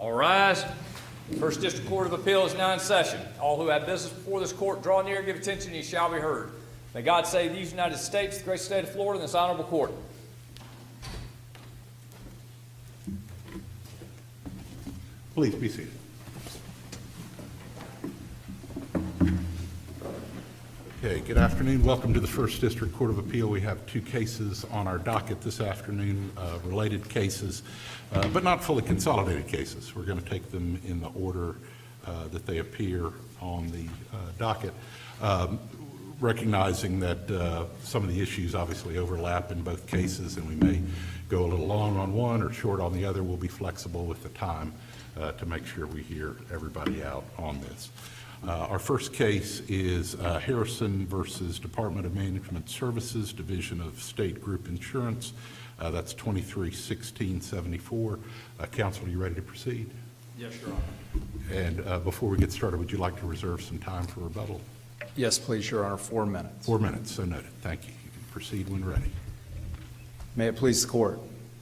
All rise. First District Court of Appeal is now in session. All who have business before this court, draw near, give attention, and ye shall be heard. May God save these United States, the great state of Florida, and this honorable court. Please be seated. Okay, good afternoon. Welcome to the First District Court of Appeal. We have two cases on our docket this afternoon, related cases, but not fully consolidated cases. We're going to take them in the order that they appear on the docket, recognizing that some of the issues obviously overlap in both cases, and we may go a little long on one or short on the other. We'll be flexible with the time to make sure we hear everybody out on this. Our first case is Harrison versus Department of Management Services, Division of State Group Insurance. That's 23-1674. Counsel, are you ready to proceed? Yes, Your Honor. And before we get started, would you like to reserve some time for rebuttal? Yes, please, Your Honor. 4 minutes. 4 minutes, so noted. Thank you. You can proceed when ready. May it please the court.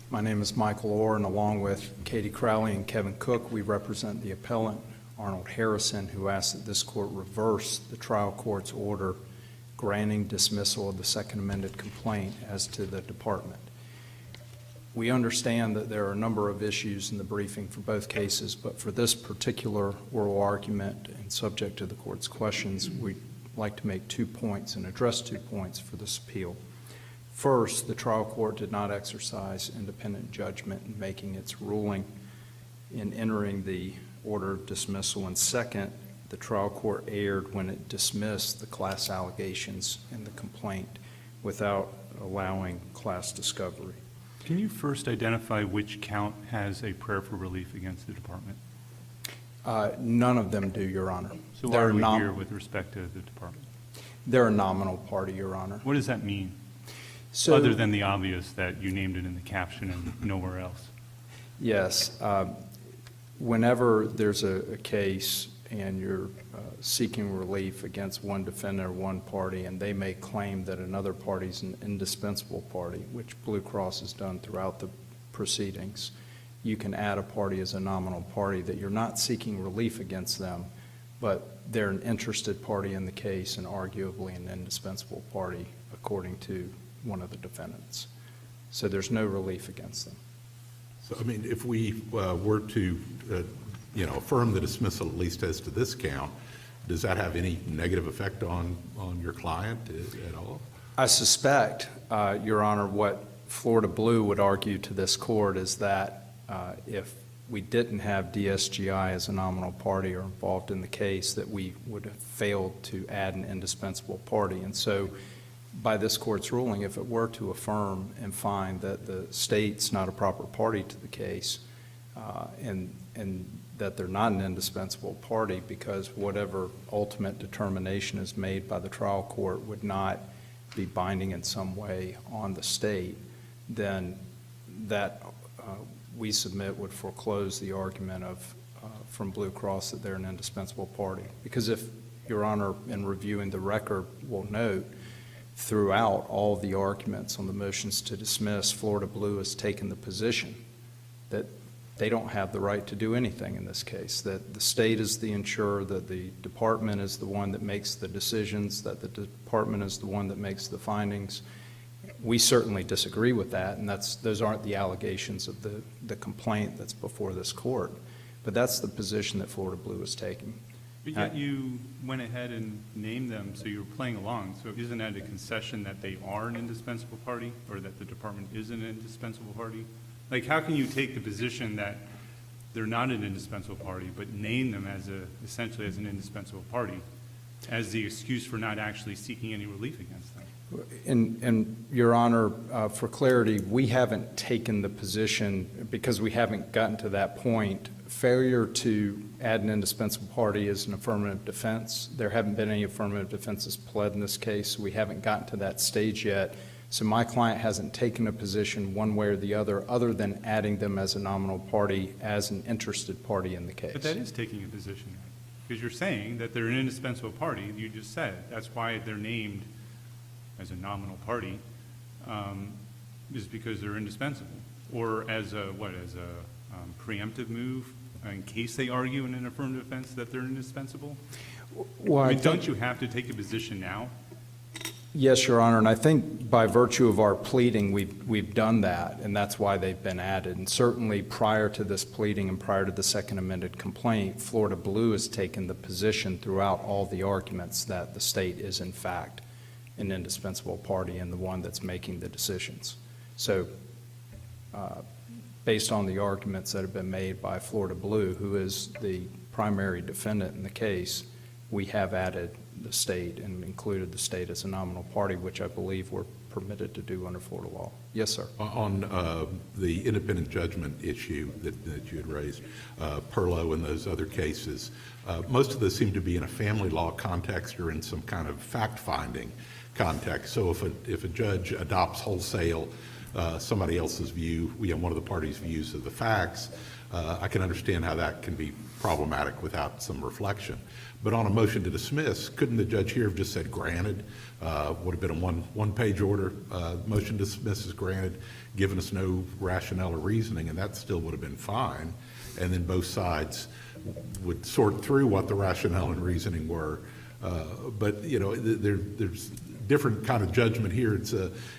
My name is Michael Orr, and along with Katie Crowley and Kevin Cook, we represent the appellant, Arnold Harrison, who asked that this court reverse the trial court's order granting dismissal of the second amended complaint as to the department. We understand that there are a number of issues in the briefing for both cases, but for this particular oral argument and subject to the court's questions, we'd like to make 2 points and address 2 points for this appeal. First, the trial court did not exercise independent judgment in making its ruling in entering the order of dismissal, and second, the trial court erred when it dismissed the class allegations in the complaint without allowing class discovery. Can you first identify which count has a prayer for relief against the department? None of them do, Your Honor. So why are we here with respect to the department? They're a nominal party, Your Honor. What does that mean, So, other than the obvious that you named it in the caption and nowhere else? yes, whenever there's a case and you're seeking relief against one defendant or one party, and they may claim that another party is an indispensable party, which Blue Cross has done throughout the proceedings, you can add a party as a nominal party that you're not seeking relief against them, but they're an interested party in the case and arguably an indispensable party according to one of the defendants. So there's no relief against them. So, I mean, if we were to, affirm the dismissal, at least as to this count, does that have any negative effect on your client at all? I suspect, Your Honor, what Florida Blue would argue to this court is that if we didn't have DSGI as a nominal party or involved in the case, that we would have failed to add an indispensable party. And so by this court's ruling, if it were to affirm and find that the state's not a proper party to the case, and that they're not an indispensable party because whatever ultimate determination is made by the trial court would not be binding in some way on the state, then that we submit would foreclose the argument of from Blue Cross that they're an indispensable party. Because if Your Honor, in reviewing the record, will note, throughout all the arguments on the motions to dismiss, Florida Blue has taken the position that they don't have the right to do anything in this case, that the state is the insurer, that the department is the one that makes the decisions, that the department is the one that makes the findings. We certainly disagree with that, and those aren't the allegations of the complaint that's before this court. But that's the position that Florida Blue is taking. But yet you went ahead and named them, so you were playing along. So isn't that a concession that they are an indispensable party, or that the department is an indispensable party? Like, how can you take the position that they're not an indispensable party, but name them as essentially as an indispensable party as the excuse for not actually seeking any relief against them? And Your Honor, for clarity, we haven't taken the position, because we haven't gotten to that point. Failure to add an indispensable party is an affirmative defense. There haven't been any affirmative defenses pled in this case. We haven't gotten to that stage yet. So my client hasn't taken a position one way or the other than adding them as a nominal party, as an interested party in the case. But that is taking a position, because you're saying that they're an indispensable party. You just said that's why they're named as a nominal party, is because they're indispensable, or as a preemptive move in case they argue in an affirmative defense that they're indispensable? Well, I mean, think- don't you have to take a position now? Yes, Your Honor, and I think by virtue of our pleading, we've done that, and that's why they've been added. And certainly prior to this pleading and prior to the second amended complaint, Florida Blue has taken the position throughout all the arguments that the state is in fact an indispensable party and the one that's making the decisions. So based on the arguments that have been made by Florida Blue, who is the primary defendant in the case, we have added the state and included the state as a nominal party, which I believe we're permitted to do under Florida law. Yes, sir. On the independent judgment issue that you had raised, Perlow and those other cases, most of those seem to be in a family law context or in some kind of fact-finding context. So if a judge adopts wholesale somebody else's view, one of the parties' views of the facts, I can understand how that can be problematic without some reflection. But on a motion to dismiss, couldn't the judge here have just said granted? Would have been a one-page order, motion to dismiss is granted, given us no rationale or reasoning, and that still would have been fine. And then both sides would sort through what the rationale and reasoning were. But there's different kind of judgment here.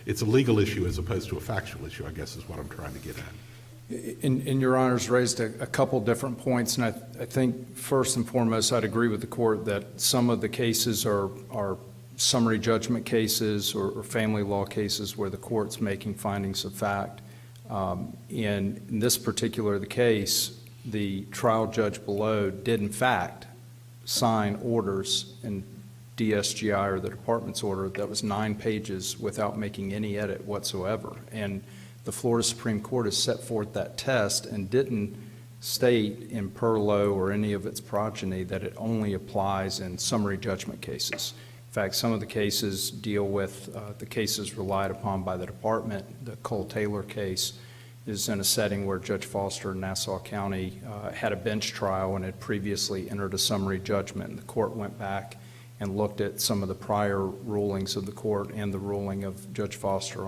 It's a legal issue as opposed to a factual issue, I guess is what I'm trying to get at. And Your Honor's raised a couple different points, and I think first and foremost, I'd agree with the court that some of the cases are summary judgment cases or family law cases where the court's making findings of fact. In this particular case, the trial judge below did in fact sign orders in DSGI or the department's order that was 9 pages without making any edit whatsoever. And the Florida Supreme Court has set forth that test and didn't state in Perlow or any of its progeny that it only applies in summary judgment cases. In fact, some of the cases deal with the cases relied upon by the department. The Cole-Taylor case is in a setting where Judge Foster in Nassau County had a bench trial and had previously entered a summary judgment. And the court went back and looked at some of the prior rulings of the court and the ruling of Judge Foster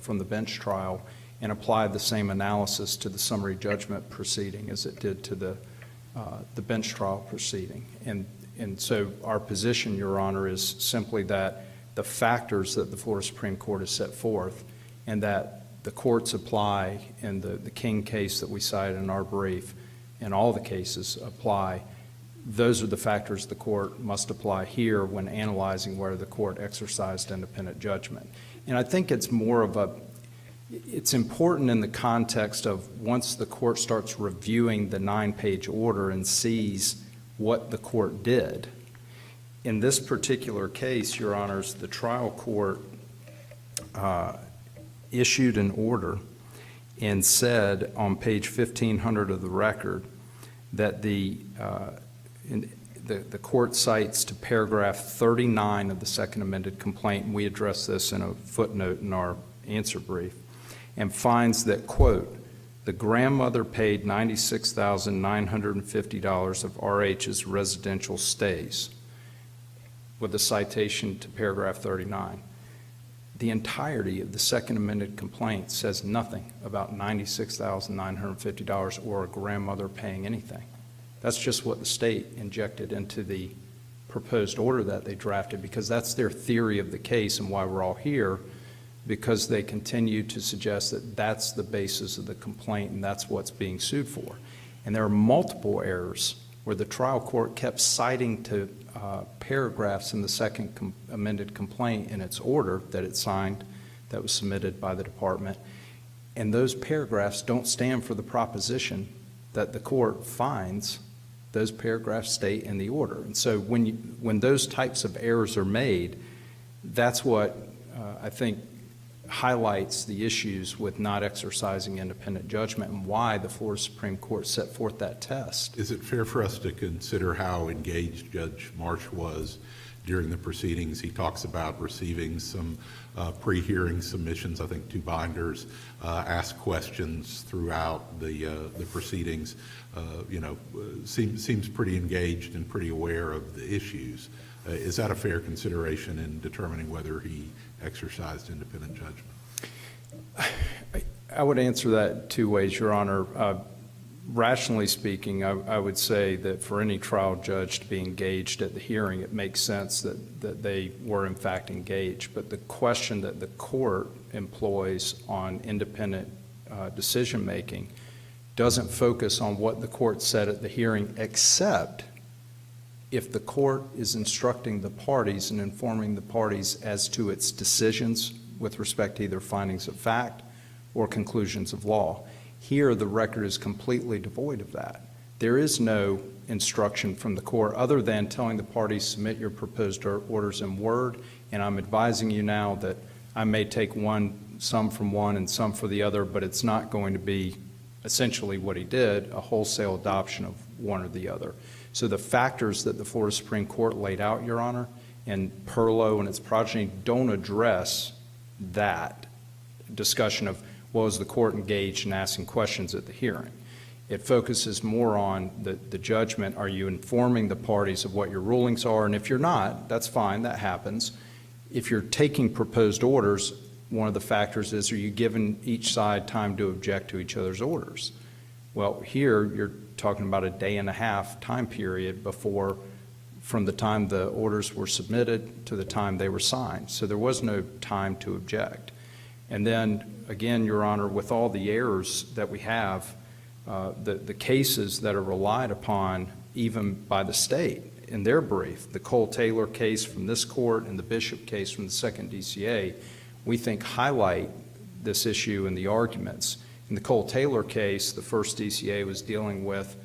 from the bench trial and applied the same analysis to the summary judgment proceeding as it did to the bench trial proceeding. And so our position, Your Honor, is simply that the factors that the Florida Supreme Court has set forth and that the courts apply in the King case that we cited in our brief and all the cases apply, those are the factors the court must apply here when analyzing whether the court exercised independent judgment. And I think it's more of it's important in the context of once the court starts reviewing the 9-page order and sees what the court did. In this particular case, Your Honors, the trial court issued an order and said on page 1500 of the record that the court cites to paragraph 39 of the second amended complaint, and we address this in a footnote in our answer brief, and finds that, quote, the grandmother paid $96,950 of RH's residential stays, with a citation to paragraph 39. The entirety of the second amended complaint says nothing about $96,950 or a grandmother paying anything. That's just what the state injected into the proposed order that they drafted, because that's their theory of the case and why we're all here, because they continue to suggest that that's the basis of the complaint and that's what's being sued for. And there are multiple errors where the trial court kept citing to paragraphs in the second amended complaint in its order that it signed that was submitted by the department. And those paragraphs don't stand for the proposition that the court finds those paragraphs state in the order. And so when those types of errors are made, that's what I think highlights the issues with not exercising independent judgment and why the Florida Supreme Court set forth that test. Is it fair for us to consider how engaged Judge Marsh was during the proceedings? He talks about receiving some pre-hearing submissions, I think 2 binders, asked questions throughout the proceedings, seems pretty engaged and pretty aware of the issues. Is that a fair consideration in determining whether he exercised independent judgment? I would answer that 2 ways, Your Honor. Rationally speaking, I would say that for any trial judge to be engaged at the hearing, it makes sense that they were in fact engaged. But the question that the court employs on independent decision-making doesn't focus on what the court said at the hearing, except if the court is instructing the parties and informing the parties as to its decisions with respect to either findings of fact or conclusions of law. Here, the record is completely devoid of that. There is no instruction from the court other than telling the parties, submit your proposed orders in Word, and I'm advising you now that I may take some from one and some for the other, but it's not going to be essentially what he did, a wholesale adoption of one or the other. So the factors that the Florida Supreme Court laid out, Your Honor, and Perlow and its progeny don't address that discussion of, well, is the court engaged in asking questions at the hearing? It focuses more on the judgment. Are you informing the parties of what your rulings are? And if you're not, that's fine, that happens. If you're taking proposed orders, one of the factors is, are you giving each side time to object to each other's orders? Well, here you're talking about a day-and-a-half time period from the time the orders were submitted to the time they were signed. So there was no time to object. And then, again, Your Honor, with all the errors that we have, the cases that are relied upon even by the state in their brief, the Cole-Taylor case from this court and the Bishop case from the second DCA, we think highlight this issue in the arguments. In the Cole-Taylor case, the first DCA was dealing with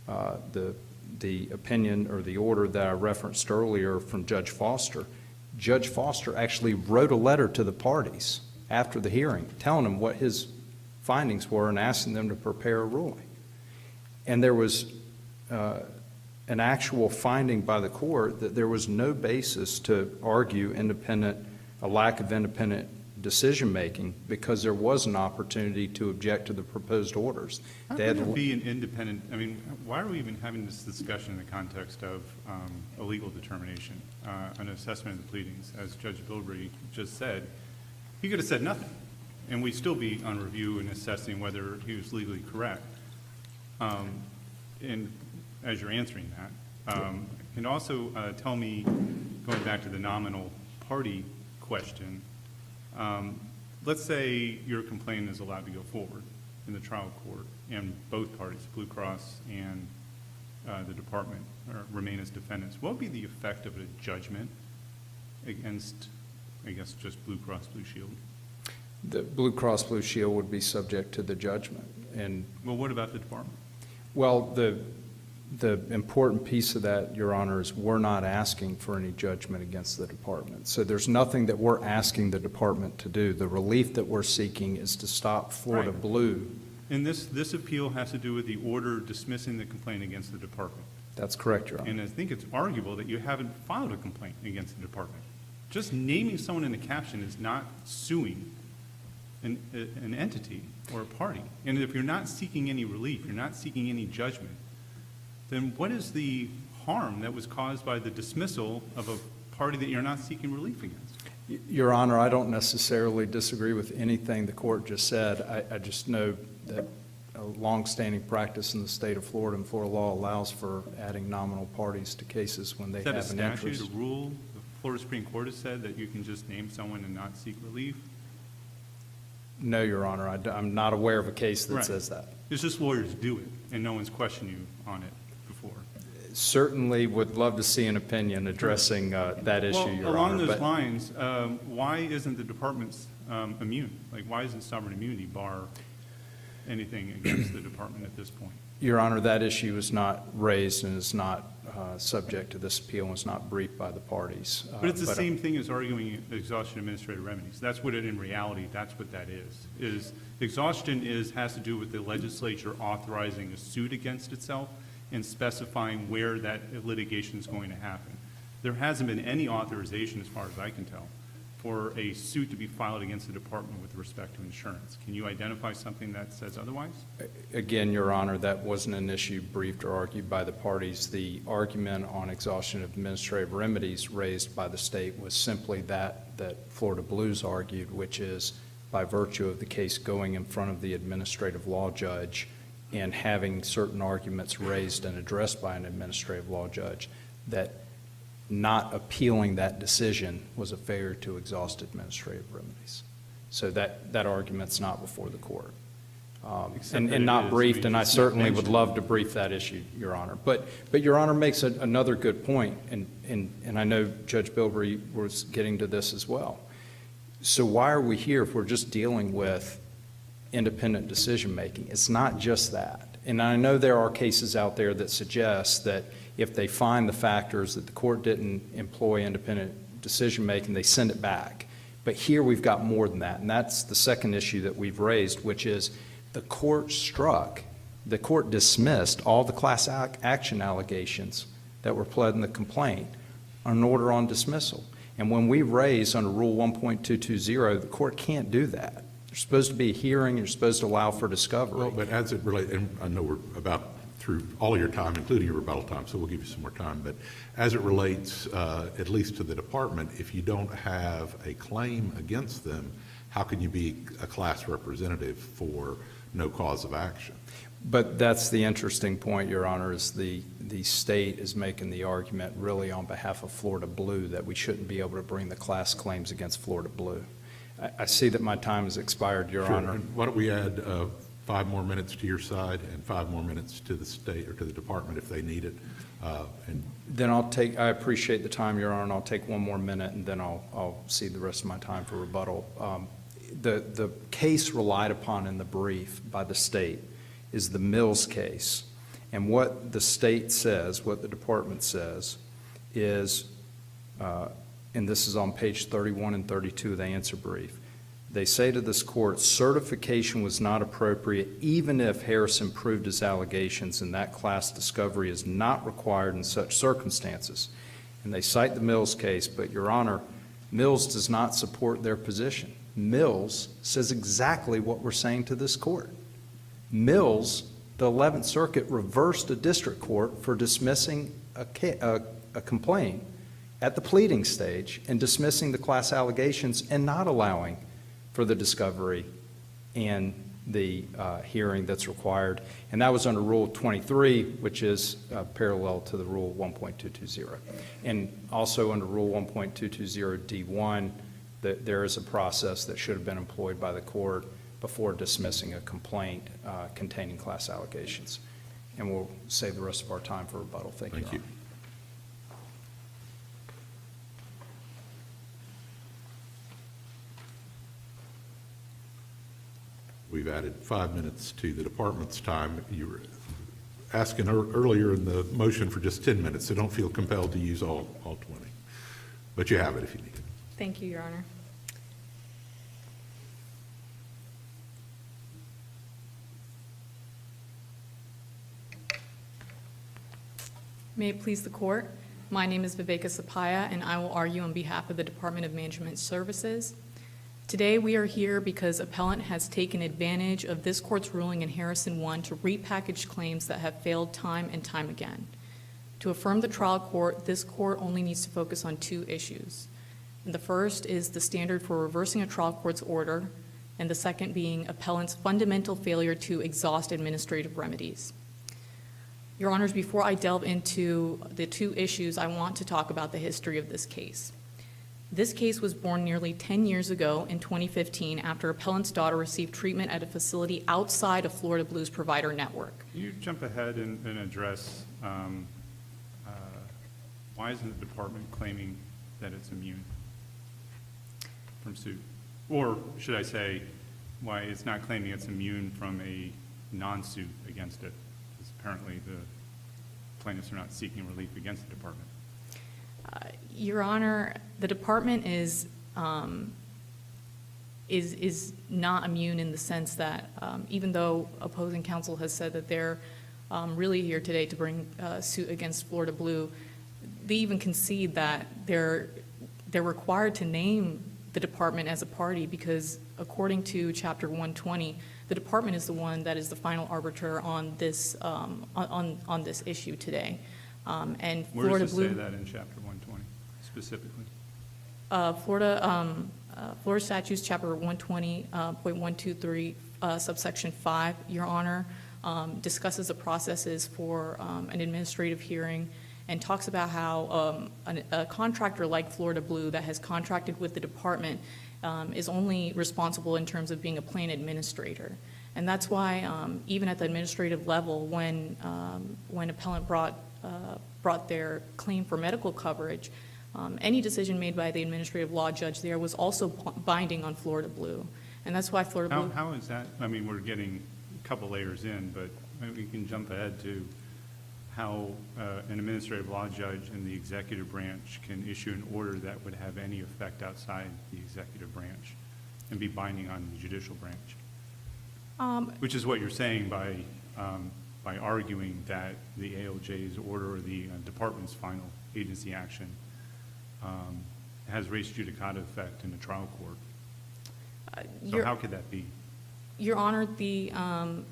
the opinion or the order that I referenced earlier from Judge Foster. Judge Foster actually wrote a letter to the parties after the hearing, telling them what his findings were and asking them to prepare a ruling. And there was an actual finding by the court that there was no basis to argue a lack of independent decision-making because there was an opportunity to object to the proposed orders. How could it be an independent, I mean, why are we even having this discussion in the context of a legal determination, an assessment of the pleadings? As Judge Bilbrey just said, he could have said nothing, and we'd still be on review and assessing whether he was legally correct. And as you're answering that, and also tell me, going back to the nominal party question, let's say your complaint is allowed to go forward in the trial court and both parties, Blue Cross and the department, remain as defendants. What would be the effect of a judgment against, I guess, just Blue Cross Blue Shield? The Blue Cross Blue Shield would be subject to the judgment. And well, what about the department? well, the important piece of that, Your Honor, is we're not asking for any judgment against the department. So there's nothing that we're asking the department to do. The relief that we're seeking is to stop Florida Right. Blue. And this appeal has to do with the order dismissing the complaint against the department. That's correct, Your Honor. And I think it's arguable that you haven't filed a complaint against the department. Just naming someone in the caption is not suing an entity or a party. And if you're not seeking any relief, you're not seeking any judgment, then what is the harm that was caused by the dismissal of a party that you're not seeking relief against? Your Honor, I don't necessarily disagree with anything the court just said. I just know that a longstanding practice in the state of Florida and Florida law allows for adding nominal parties to cases when they Is that a have an statute, interest. a rule? The Florida Supreme Court has said that you can just name someone and not seek relief? No, Your Honor, I'm not aware of a case that Right. says that. It's just lawyers do it, and no one's questioned you on it before. Certainly would love to see an opinion addressing that issue, Your Well, along Honor. those but- lines, why isn't the department immune? Like, why isn't sovereign immunity bar anything against the department at this point? Your Honor, that issue is not raised and is not subject to this appeal and was not briefed by the parties. But it's the same thing as arguing exhaustion administrative remedies. That's what in reality, that's what that is exhaustion has to do with the legislature authorizing a suit against itself and specifying where that litigation is going to happen. There hasn't been any authorization, as far as I can tell, for a suit to be filed against the department with respect to insurance. Can you identify something that says otherwise? Again, Your Honor, that wasn't an issue briefed or argued by the parties. The argument on exhaustion of administrative remedies raised by the state was simply that Florida Blues argued, which is by virtue of the case going in front of the administrative law judge and having certain arguments raised and addressed by an administrative law judge, that not appealing that decision was a failure to exhaust administrative remedies. So that argument's not before the court. Except that And it not is. briefed, We and I just certainly would mentioned- love to brief that issue, Your Honor. But Your Honor makes another good point, and I know Judge Bilbrey was getting to this as well. So why are we here if we're just dealing with independent decision-making? It's not just that. And I know there are cases out there that suggest that if they find the factors that the court didn't employ independent decision-making, they send it back. But here we've got more than that, and that's the second issue that we've raised, which is the court dismissed all the class action allegations that were pled in the complaint on an order on dismissal. And when we raise under Rule 1.220, the court can't do that. There's supposed to be a hearing, you're supposed to allow for discovery. Well, but as it relates, and I know we're about through all of your time, including your rebuttal time, so we'll give you some more time, but as it relates, at least to the department, if you don't have a claim against them, how can you be a class representative for no cause of action? But that's the interesting point, Your Honor, is the state is making the argument really on behalf of Florida Blue that we shouldn't be able to bring the class claims against Florida Blue. I see that my time has expired, Your Sure. Honor. And why don't we add 5 more minutes to your side and 5 more minutes to the state or to the department if they need it. And Then I appreciate the time, Your Honor, and I'll take 1 more minute, and then I'll cede the rest of my time for rebuttal. The case relied upon in the brief by the state is the Mills case. And what the state says, what the department says, is, and this is on page 31 and 32 of the answer brief, they say to this court, certification was not appropriate even if Harrison proved his allegations, and that class discovery is not required in such circumstances. And they cite the Mills case, but Your Honor, Mills does not support their position. Mills says exactly what we're saying to this court. Mills, the 11th Circuit, reversed a district court for dismissing a complaint at the pleading stage and dismissing the class allegations and not allowing for the discovery and the hearing that's required. And that was under Rule 23, which is parallel to the Rule 1.220. And also under Rule 1.220D1, there is a process that should have been employed by the court before dismissing a complaint containing class allegations. And we'll save the rest of our time for rebuttal. Thank you, Your thank you. Honor. We've added 5 minutes to the department's time. You were asking earlier in the motion for just 10 minutes, so don't feel compelled to use all 20. But you have it if you need it. Thank you, Your Honor. May it please the court, my name is Viveka Sapaya, and I will argue on behalf of the Department of Management Services. Today, we are here because appellant has taken advantage of this court's ruling in Harrison 1 to repackage claims that have failed time and time again. To affirm the trial court, this court only needs to focus on 2 issues. And the first is the standard for reversing a trial court's order, and the second being appellant's fundamental failure to exhaust administrative remedies. Your Honors, before I delve into the 2 issues, I want to talk about the history of this case. This case was born nearly 10 years ago in 2015 after appellant's daughter received treatment at a facility outside of Florida Blue's provider network. Can you jump ahead and address why isn't the department claiming that it's immune from suit? Or should I say, why it's not claiming it's immune from a non-suit against it? Because apparently the plaintiffs are not seeking relief against the department. Your Honor, the department is not immune in the sense that even though opposing counsel has said that they're really here today to bring suit against Florida Blue, they even concede that they're required to name the department as a party because according to Chapter 120, the department is the one that is the final arbiter on this on this issue today. And Where Florida does it Blue, say that in Chapter 120 specifically? Florida Statutes, Chapter 120.123, subsection 5, Your Honor, discusses the processes for an administrative hearing, and talks about how a contractor like Florida Blue that has contracted with the department is only responsible in terms of being a plan administrator. And that's why even at the administrative level, when appellant brought their claim for medical coverage, any decision made by the administrative law judge there was also binding on Florida Blue. And that's why Florida Blue... How is that? I mean, we're getting a couple layers in, but maybe we can jump ahead to how an administrative law judge in the executive branch can issue an order that would have any effect outside the executive branch and be binding on the judicial branch. Which is what you're saying by arguing that the ALJ's order or the department's final agency action has res judicata effect in the trial court. So how could that be? Your Honor, the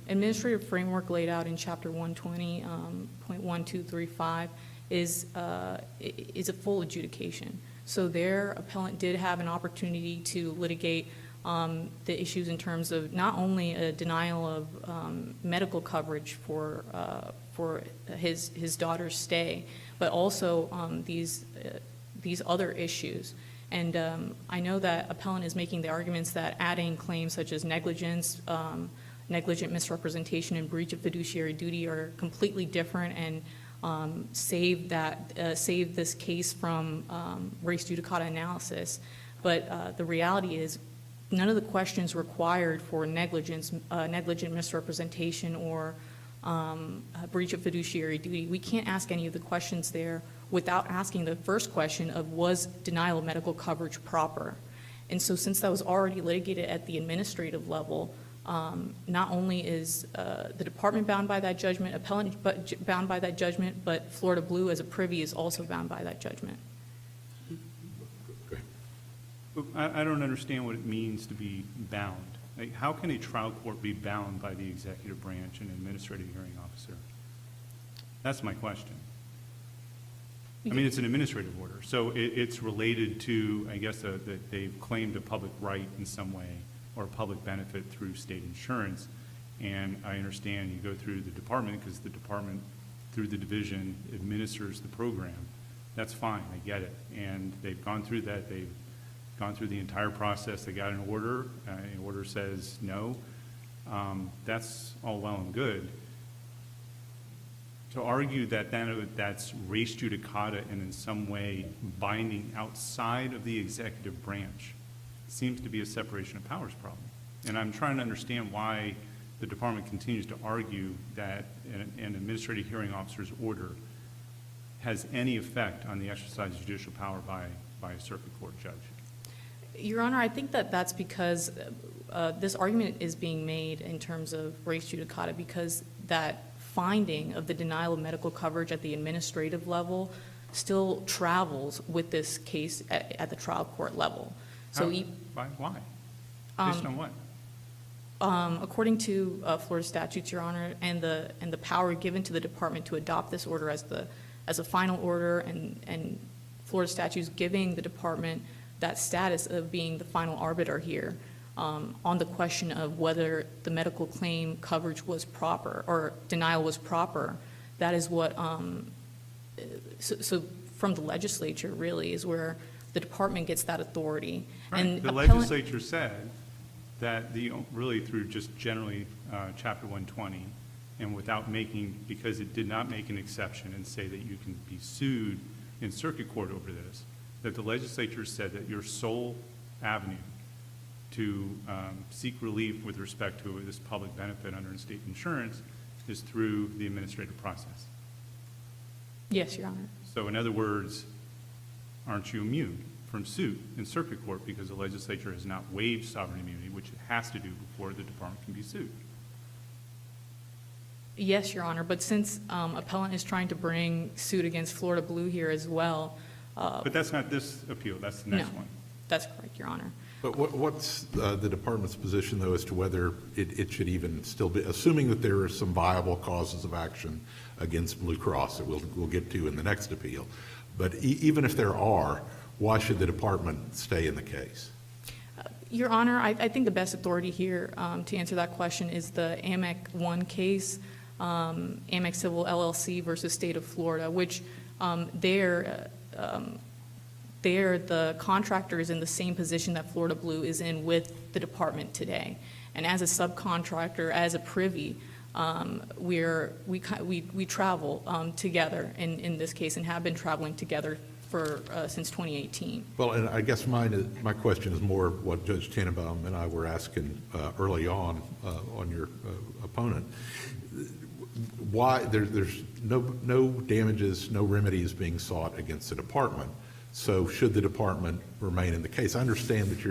administrative framework laid out in Chapter 120.1235 is a full adjudication. So there, appellant did have an opportunity to litigate the issues in terms of not only a denial of medical coverage for his daughter's stay, but also these other issues. And I know that appellant is making the arguments that adding claims such as negligence, negligent misrepresentation, and breach of fiduciary duty are completely different and save this case from res judicata analysis. But the reality is none of the questions required for negligence, negligent misrepresentation, or breach of fiduciary duty, we can't ask any of the questions there without asking the first question of, was denial of medical coverage proper? And so since that was already litigated at the administrative level, not only is the department bound by that judgment, appellant bound by that judgment, but Florida Blue as a privy is also bound by that judgment. I don't understand what it means to be bound. Like, how can a trial court be bound by the executive branch and administrative hearing officer? That's my question. I mean, it's an administrative order, so it's related to, I guess, that they've claimed a public right in some way or a public benefit through state insurance. And I understand you go through the department because the department, through the division, administers the program. That's fine, I get it. And they've gone through that. They've gone through the entire process. They got an order. An order says no. That's all well and good. To argue that that's res judicata and in some way binding outside of the executive branch seems to be a separation of powers problem. And I'm trying to understand why the department continues to argue that an administrative hearing officer's order has any effect on the exercise of judicial power by a circuit court judge. Your Honor, I think that that's because this argument is being made in terms of res judicata because that finding of the denial of medical coverage at the administrative level still travels with this case at the trial court level. So Why? Based on what? According to Florida statutes, Your Honor, and the power given to the department to adopt this order as a final order, and Florida statutes giving the department that status of being the final arbiter here on the question of whether the medical claim coverage was proper or denial was proper. That is what, so from the legislature really is where the department gets that authority. Right. And The legislature said that really through just generally Chapter 120 and without because it did not make an exception and say that you can be sued in circuit court over this, that the legislature said that your sole avenue to seek relief with respect to this public benefit under state insurance is through the administrative process. Yes, Your Honor. So in other words, aren't you immune from suit in circuit court because the legislature has not waived sovereign immunity, which it has to do before the department can be sued? Yes, Your Honor, but since appellant is trying to bring suit against Florida Blue here as well. But that's not this appeal, that's the next one. That's correct, Your Honor. But what's the department's position, though, as to whether it should even still be, assuming that there are some viable causes of action against Blue Cross that we'll get to in the next appeal, but even if there are, why should the department stay in the case? Your Honor, I think the best authority here to answer that question is the AMEC 1 case, AMEC Civil LLC versus State of Florida, which there the contractor is in the same position that Florida Blue is in with the department today. And as a subcontractor, as a privy, we travel together in this case and have been traveling together for since 2018. Well, and I guess my question is more what Judge Tannenbaum and I were asking early on your opponent. Why there's no damages, no remedies being sought against the department. So should the department remain in the case? I understand that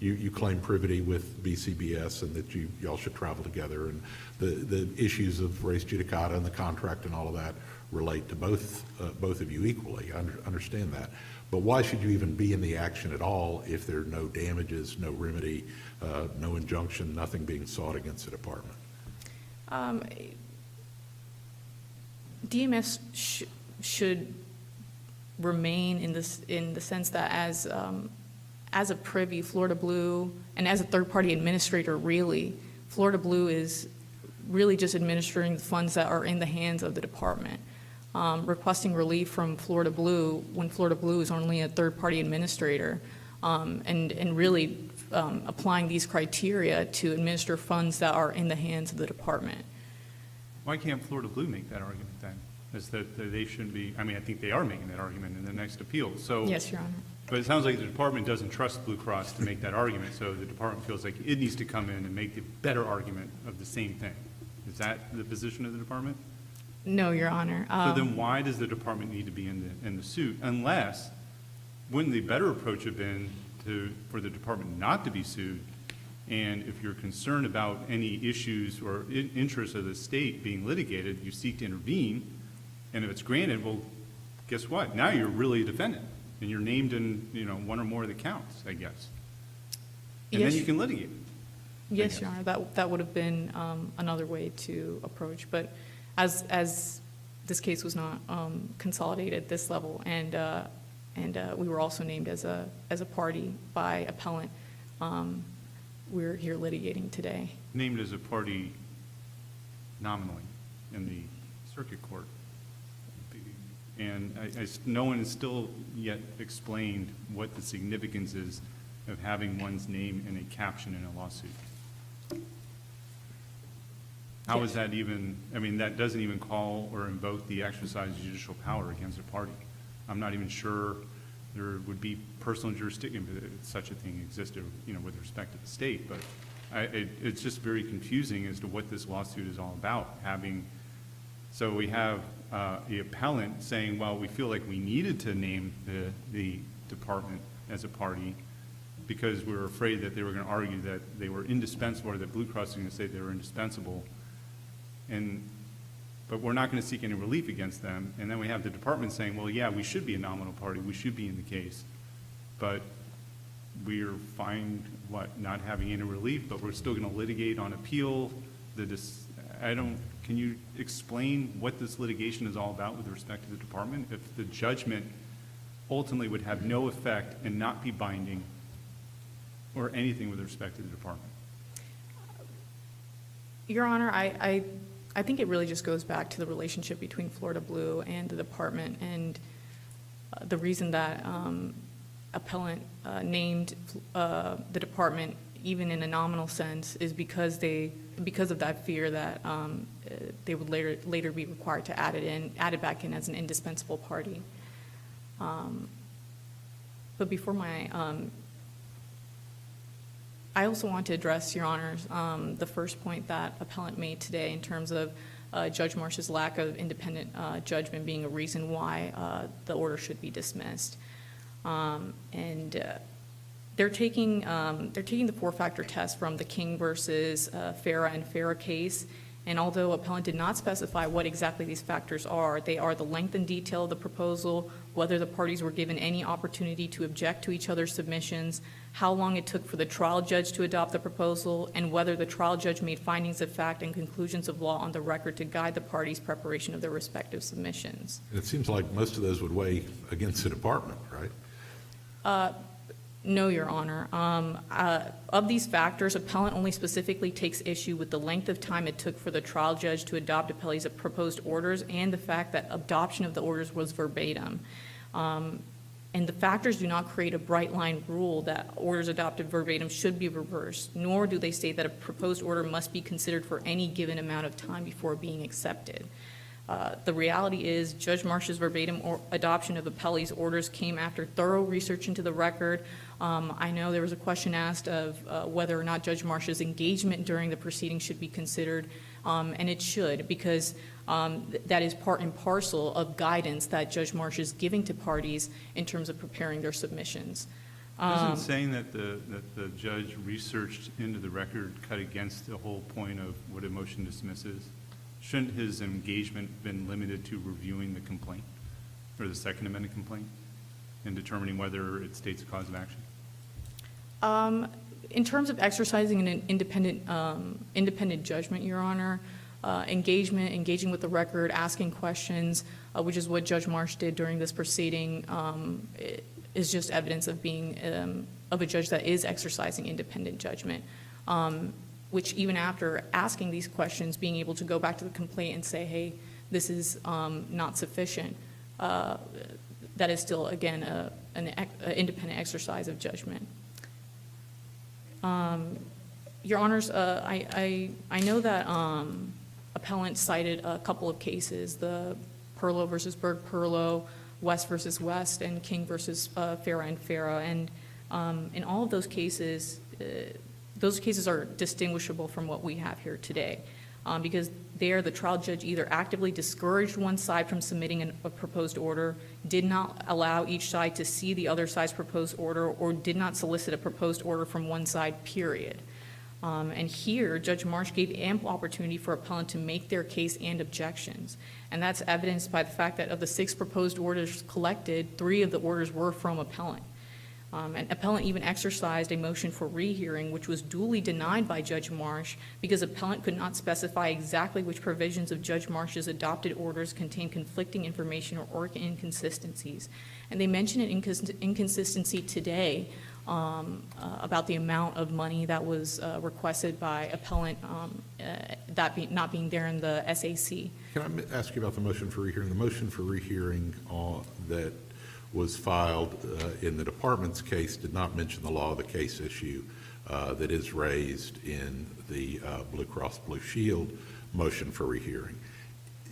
you claim privity with BCBS and that y'all should travel together, and the issues of res judicata and the contract and all of that relate to both of you equally. I understand that. But why should you even be in the action at all if there are no damages, no remedy, no injunction, nothing being sought against the department? DMS should remain in the sense that as a privy, Florida Blue, and as a third-party administrator, really, Florida Blue is really just administering the funds that are in the hands of the department. Requesting relief from Florida Blue when Florida Blue is only a third-party administrator, and really applying these criteria to administer funds that are in the hands of the department. Why can't Florida Blue make that argument then? Is that they shouldn't be, I think they are making that argument in the next appeal, so. Yes, Your Honor. But it sounds like the department doesn't trust Blue Cross to make that argument, so the department feels like it needs to come in and make the better argument of the same thing. Is that the position of the department? No, Your Honor. So then why does the department need to be in the suit? Unless, wouldn't the better approach have been for the department not to be sued? And if you're concerned about any issues or interests of the state being litigated, you seek to intervene. And if it's granted, well, guess what? Now you're really a defendant, and you're named in one or more of the counts, I guess. And Yes. then you can litigate. Yes, Your Honor, that would have been another way to approach, but as this case was not consolidated at this level, and we were also named as a party by appellant, we're here litigating today. Named as a party nominally in the circuit court. And no one has still yet explained what the significance is of having one's name in a caption in a lawsuit. How is that even, that doesn't even call or invoke the exercise of judicial power against a party. I'm not even sure there would be personal jurisdiction if such a thing existed, with respect to the state. But it's just very confusing as to what this lawsuit is all about. So we have the appellant saying, well, we feel like we needed to name the department as a party because we were afraid that they were going to argue that they were indispensable, or that Blue Cross was going to say they were indispensable. But we're not going to seek any relief against them. And then we have the department saying, well, yeah, we should be a nominal party. We should be in the case. But we're fine, not having any relief, but we're still going to litigate on appeal. Can you explain what this litigation is all about with respect to the department? If the judgment ultimately would have no effect and not be binding or anything with respect to the department? Your Honor, I think it really just goes back to the relationship between Florida Blue and the department, and the reason that appellant named the department even in a nominal sense is because of that fear that they would later be required to add it back in as an indispensable party. But before I also want to address, Your Honors, the first point that appellant made today in terms of Judge Marsh's lack of independent judgment being a reason why the order should be dismissed. They're taking the four-factor test from the King versus Farah and Farah case, and although appellant did not specify what exactly these factors are, they are the length and detail of the proposal, whether the parties were given any opportunity to object to each other's submissions, how long it took for the trial judge to adopt the proposal, and whether the trial judge made findings of fact and conclusions of law on the record to guide the parties' preparation of their respective submissions. It seems like most of those would weigh against the department, right? No, Your Honor. Of these factors, appellant only specifically takes issue with the length of time it took for the trial judge to adopt appellee's proposed orders and the fact that adoption of the orders was verbatim. And the factors do not create a bright-line rule that orders adopted verbatim should be reversed, nor do they state that a proposed order must be considered for any given amount of time before being accepted. The reality is Judge Marsh's verbatim adoption of appellee's orders came after thorough research into the record. I know there was a question asked of whether or not Judge Marsh's engagement during the proceeding should be considered, and it should, because that is part and parcel of guidance that Judge Marsh is giving to parties in terms of preparing their submissions. Isn't saying that the judge researched into the record cut against the whole point of what a motion to dismiss is? Shouldn't his engagement been limited to reviewing the complaint, or the Second Amendment complaint, and determining whether it states a cause of action? In terms of exercising an independent judgment, Your Honor, engaging with the record, asking questions, which is what Judge Marsh did during this proceeding, is just evidence of being of a judge that is exercising independent judgment. Which even after asking these questions, being able to go back to the complaint and say, hey, this is not sufficient, that is still, again, an independent exercise of judgment. Your Honors, I know that appellant cited a couple of cases, the Perlow versus Berg-Perlow, West versus West, and King versus Farah and Farah. And in all of those cases are distinguishable from what we have here today, because there the trial judge either actively discouraged one side from submitting a proposed order, did not allow each side to see the other side's proposed order, or did not solicit a proposed order from one side, period. And here, Judge Marsh gave ample opportunity for appellant to make their case and objections. And that's evidenced by the fact that of the 6 proposed orders collected, 3 of the orders were from appellant. And appellant even exercised a motion for rehearing, which was duly denied by Judge Marsh because appellant could not specify exactly which provisions of Judge Marsh's adopted orders contained conflicting information or inconsistencies. And they mention an inconsistency today about the amount of money that was requested by appellant, not being there in the SAC. Can I ask you about the motion for rehearing? The motion for rehearing that was filed in the department's case did not mention the law of the case issue that is raised in the Blue Cross Blue Shield motion for rehearing.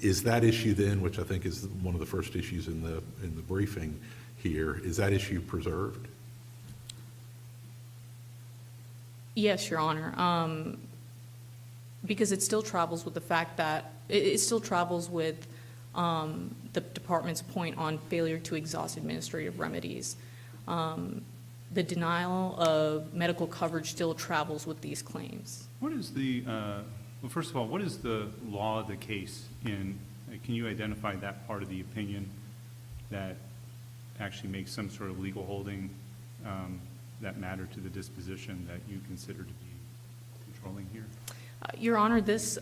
Is that issue then, which I think is one of the first issues in the briefing here, is that issue preserved? Yes, Your Honor, because it still travels with the fact that it still travels with the department's point on failure to exhaust administrative remedies. The denial of medical coverage still travels with these claims. What is the, well, first of all, what is the law of the case in, can you identify that part of the opinion that actually makes some sort of legal holding that matter to the disposition that you consider to be controlling here? Your Honor, this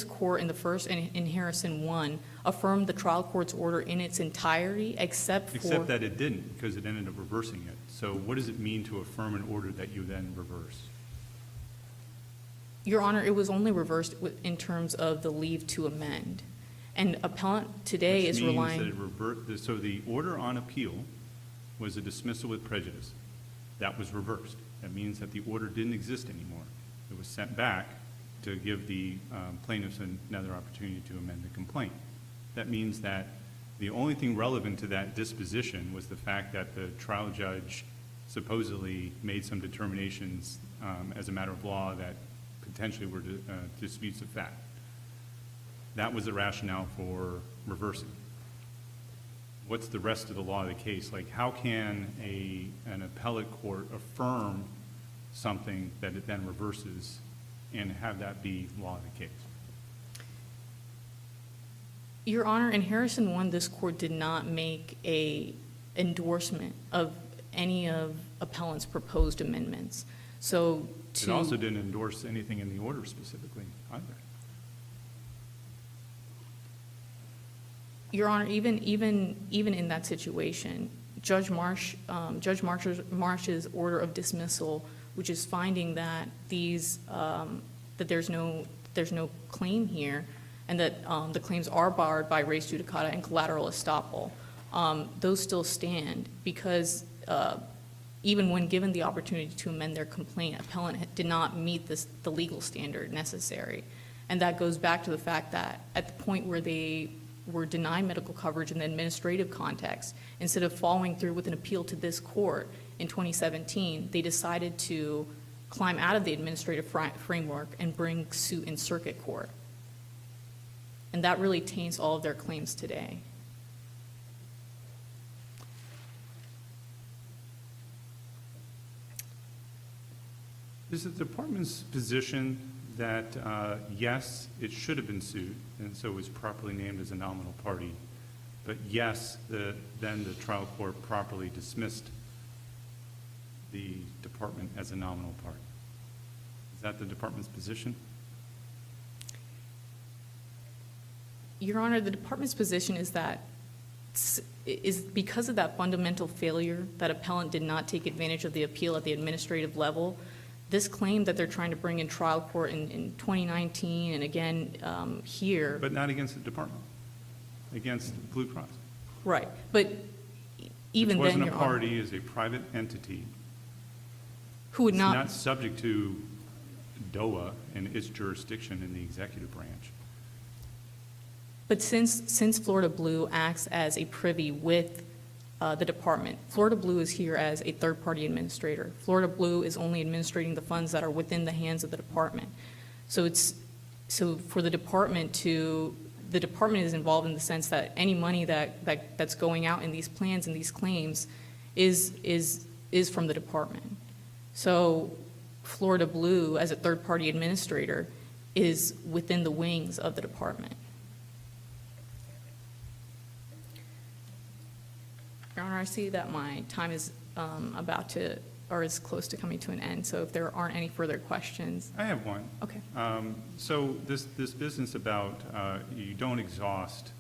court in Harrison 1 affirmed the trial court's order in its entirety except that it didn't, because it ended up reversing it. So what does it mean to affirm an order that you then reverse? Your Honor, it was only reversed in terms of the leave to amend. And appellant today is relying... Which means that so the order on appeal was a dismissal with prejudice. That was reversed. That means that the order didn't exist anymore. It was sent back to give the plaintiffs another opportunity to amend the complaint. That means that the only thing relevant to that disposition was the fact that the trial judge supposedly made some determinations as a matter of law that potentially were disputes of fact. That was the rationale for reversing. What's the rest of the law of the case? Like, how can an appellate court affirm something that it then reverses and have that be law of the case? Your Honor, in Harrison 1, this court did not make a endorsement of any of appellant's proposed amendments. So It also didn't endorse anything in the order specifically either. Your Honor, even in that situation, Judge Marsh's order of dismissal, which is finding that that there's no claim here, and that the claims are barred by res judicata and collateral estoppel, those still stand because even when given the opportunity to amend their complaint, appellant did not meet the legal standard necessary. And that goes back to the fact that at the point where they were denied medical coverage in the administrative context, instead of following through with an appeal to this court in 2017, they decided to climb out of the administrative framework and bring suit in circuit court. And that really taints all of their claims today. Is the department's position that, yes, it should have been sued, and so it was properly named as a nominal party, but yes, then the trial court properly dismissed the department as a nominal party? Is that the department's position? Your Honor, the department's position is that is because of that fundamental failure that appellant did not take advantage of the appeal at the administrative level, this claim that they're trying to bring in trial court in 2019 and again here. But not against the department, against Blue Cross. Right, but even Which then, wasn't Your a Honor, party, is a private entity. who would It's not, not subject to DOA and its jurisdiction in the executive branch. but since Florida Blue acts as a privy with the department, Florida Blue is here as a third-party administrator. Florida Blue is only administrating the funds that are within the hands of the department. So for the department is involved in the sense that any money that's going out in these plans and these claims is from the department. So Florida Blue, as a third-party administrator, is within the wings of the department. Your Honor, I see that my time is about to, or is close to coming to an end, so if there aren't any further questions. I have one. Okay. So this business about you don't exhaust,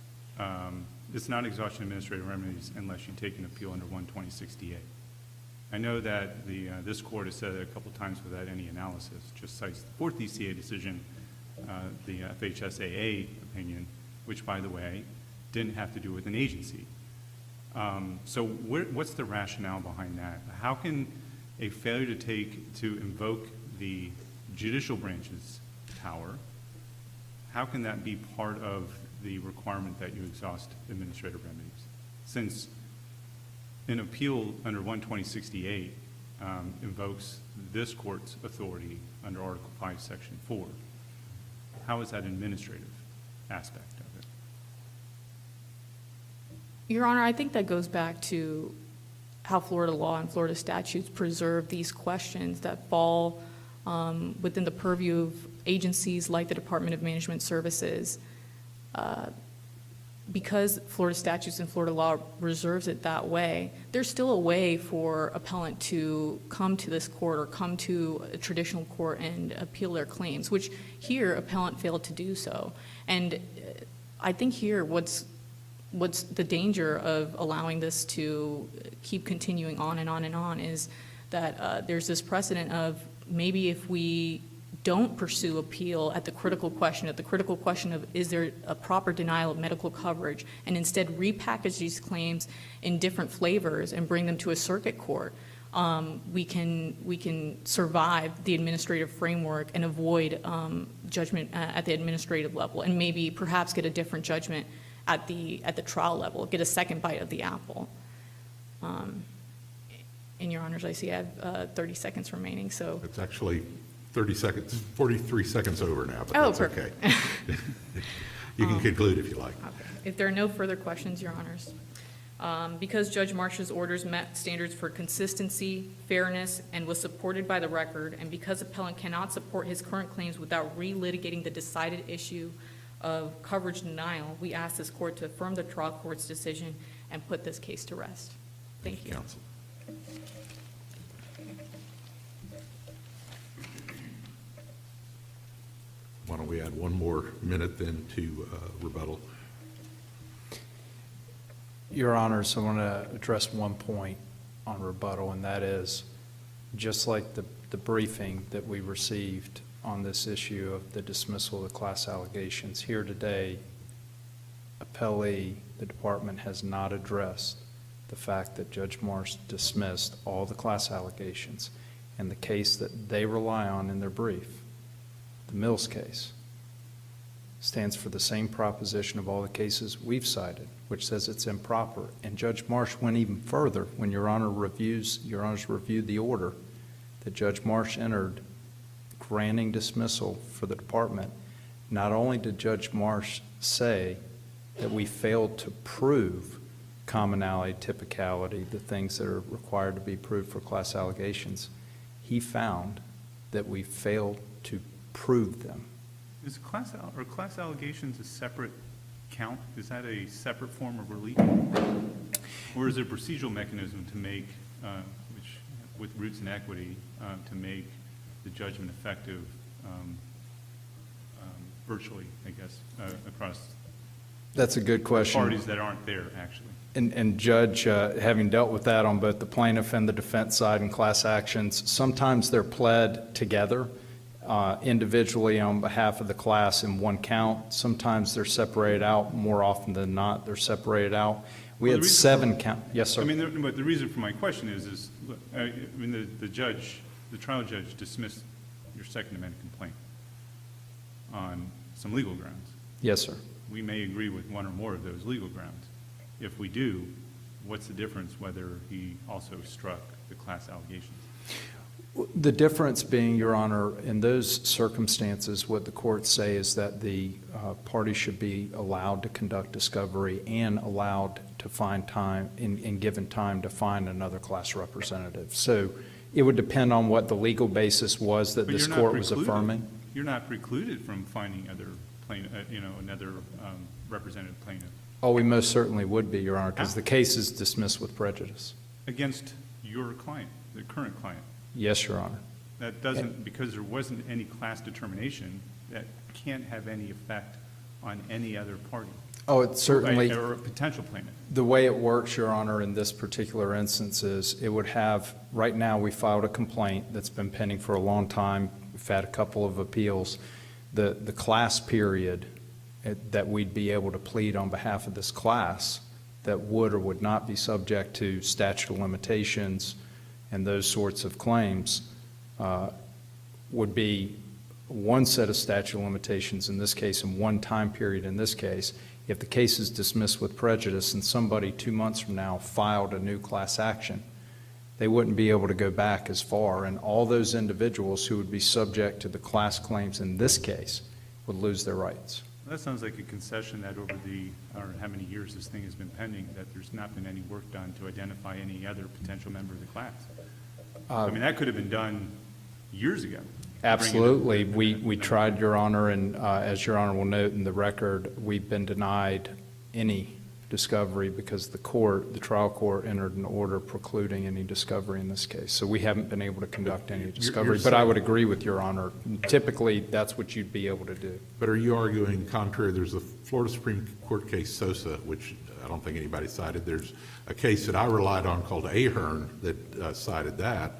it's not exhaustion administrative remedies unless you take an appeal under 12068. I know that this court has said it a couple times without any analysis, just cites the fourth ECA decision, the FHSAA opinion, which, by the way, didn't have to do with an agency. So what's the rationale behind that? How can a failure to invoke the judicial branch's power, how can that be part of the requirement that you exhaust administrative remedies? Since an appeal under 12068 invokes this court's authority under Article 5, Section 4, how is that an administrative aspect of it? Your Honor, I think that goes back to how Florida law and Florida statutes preserve these questions that fall within the purview of agencies like the Department of Management Services. Because Florida statutes and Florida law reserves it that way, there's still a way for appellant to come to this court or come to a traditional court and appeal their claims, which here appellant failed to do so. And I think here what's the danger of allowing this to keep continuing on and on and on is that there's this precedent of maybe if we don't pursue appeal at the critical question of is there a proper denial of medical coverage, and instead repackage these claims in different flavors and bring them to a circuit court, we can survive the administrative framework and avoid judgment at the administrative level, and maybe perhaps get a different judgment at the trial level, get a second bite of the apple. In Your Honors, I see I have 30 seconds remaining, so. It's actually 30 seconds, 43 seconds over now, but Oh, that's okay. perfect. You can conclude if you like. Okay. If there are no further questions, Your Honors. Because Judge Marsh's orders met standards for consistency, fairness, and was supported by the record, and because appellant cannot support his current claims without relitigating the decided issue of coverage denial, we ask this court to affirm the trial court's decision and put this case to rest. Thank you. Counsel. Why don't we add one more minute then to rebuttal? Your Honors, I want to address one point on rebuttal, and that is, just like the briefing that we received on this issue of the dismissal of the class allegations, here today, appellee, the department has not addressed the fact that Judge Marsh dismissed all the class allegations, and the case that they rely on in their brief, the Mills case, stands for the same proposition of all the cases we've cited, which says it's improper. And Judge Marsh went even further when Your Honor's reviewed the order that Judge Marsh entered granting dismissal for the department. Not only did Judge Marsh say that we failed to prove commonality, typicality, the things that are required to be proved for class allegations, he found that we failed to prove them. Is are class allegations a separate count? Is that a separate form of relief? Or is there a procedural mechanism to make, with roots in equity, to make the judgment effective virtually, I guess, across That's a good question. parties that aren't there, actually? And Judge, having dealt with that on both the plaintiff and the defense side in class actions, sometimes they're pled together individually on behalf of the class in one count. Sometimes they're separated out. More often than not, they're separated out. We had 7 count. Yes, sir. I mean, but the reason for my question is look, I mean, the trial judge dismissed your Second Amendment complaint on some legal grounds. Yes, sir. We may agree with one or more of those legal grounds. If we do, what's the difference whether he also struck the class allegations? The difference being, Your Honor, in those circumstances, what the courts say is that the party should be allowed to conduct discovery and allowed to find time, in given time, to find another class representative. So it would depend on what the legal basis was that But this you're not court was precluded. affirming. You're not precluded from finding other plaintiff, another representative plaintiff Oh, we most certainly would be, Your Honor, because How? the case is dismissed with prejudice. against your client, the current client. Yes, Your Honor. That doesn't, because there wasn't any class determination, that can't have any effect on any other party. Oh, it certainly. Or a potential plaintiff. The way it works, Your Honor, in this particular instance is it would have, right now, we filed a complaint that's been pending for a long time. We've had a couple of appeals. The class period that we'd be able to plead on behalf of this class that would or would not be subject to statute of limitations and those sorts of claims would be one set of statute of limitations in this case and one time period in this case. If the case is dismissed with prejudice and somebody 2 months from now filed a new class action, they wouldn't be able to go back as far, and all those individuals who would be subject to the class claims in this case would lose their rights. That sounds like a concession that over the, I don't know how many years this thing has been pending, that there's not been any work done to identify any other potential member of the class. I mean, that could have been done years ago. Absolutely. We tried, Your Honor, and as Your Honor will note in the record, we've been denied any discovery because the trial court entered an order precluding any discovery in this case. So we haven't been able to conduct any discovery. But I would agree with Your Honor. Typically, that's what you'd be able to do. But are you arguing contrary? There's a Florida Supreme Court case, Sosa, which I don't think anybody cited. There's a case that I relied on called Ahern that cited that.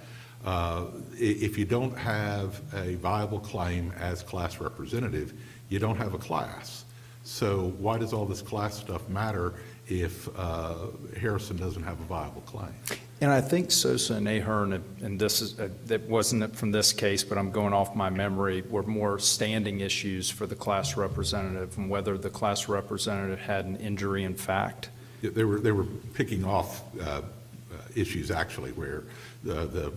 If you don't have a viable claim as class representative, you don't have a class. So why does all this class stuff matter if Harrison doesn't have a viable claim? And I think Sosa and Ahern, and this is, that wasn't from this case, but I'm going off my memory, were more standing issues for the class representative and whether the class representative had an injury in fact. They were picking off issues actually where the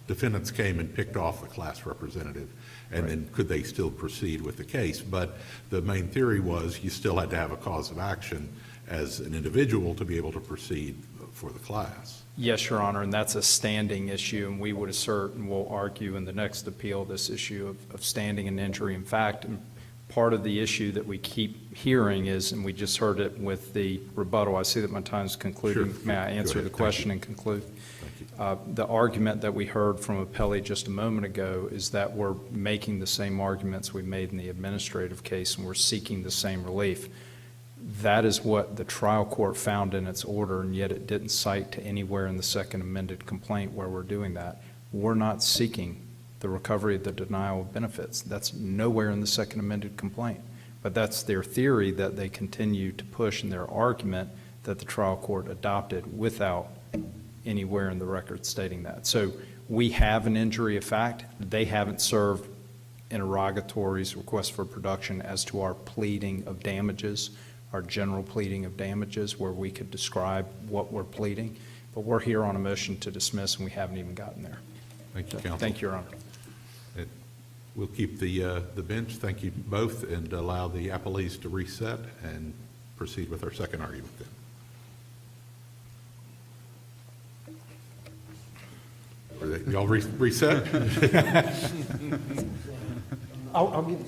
defendants came and picked off the class representative, and then could they still proceed with the case? But the main theory was you still had to have a cause of action as an individual to be able to proceed for the class. Yes, Your Honor, and that's a standing issue, and we would assert and will argue in the next appeal this issue of standing and injury in fact. And part of the issue that we keep hearing is, and we just heard it with the rebuttal, I see that my time's concluding. Sure. May I answer the question and conclude? The argument that we heard from appellee just a moment ago is that we're making the same arguments we made in the administrative case and we're seeking the same relief. That is what the trial court found in its order, and yet it didn't cite to anywhere in the second amended complaint where we're doing that. We're not seeking the recovery of the denial of benefits. That's nowhere in the second amended complaint. But that's their theory that they continue to push in their argument that the trial court adopted without anywhere in the record stating that. So we have an injury of fact. They haven't served interrogatories, requests for production as to our pleading of damages, our general pleading of damages, where we could describe what we're pleading. But we're here on a motion to dismiss, and we haven't even gotten there. Thank you, counsel. Thank you, Your Honor. We'll keep the bench. Thank you both, and allow the appellees to reset and proceed with our second argument then. Y'all reset? I'll give,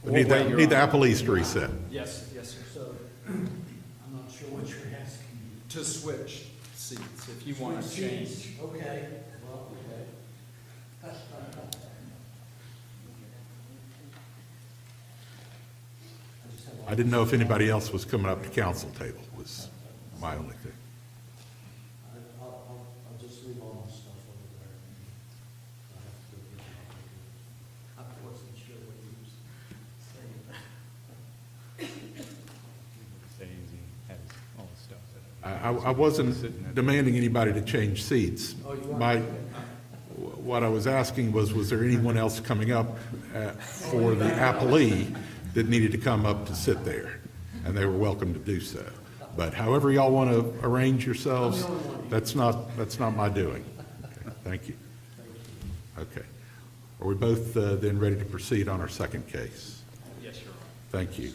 Need the appellees to reset. Yes, yes, sir. so, I'm not sure what you're asking. To switch seats, if you want to change. Okay, well, okay. I didn't know if anybody else was coming up to council table, was my only thing. I'll just leave all my stuff over there. I wasn't sure what you were saying. Saying he has all the stuff that. I wasn't demanding anybody to change seats. What I was asking was there anyone else coming up for the appellee that needed to come up to sit there? And they were welcome to do so. But however y'all want to arrange yourselves, that's not my doing. Okay, thank you. Okay. Are we both then ready to proceed on our second case? Yes, Your Honor. Thank you.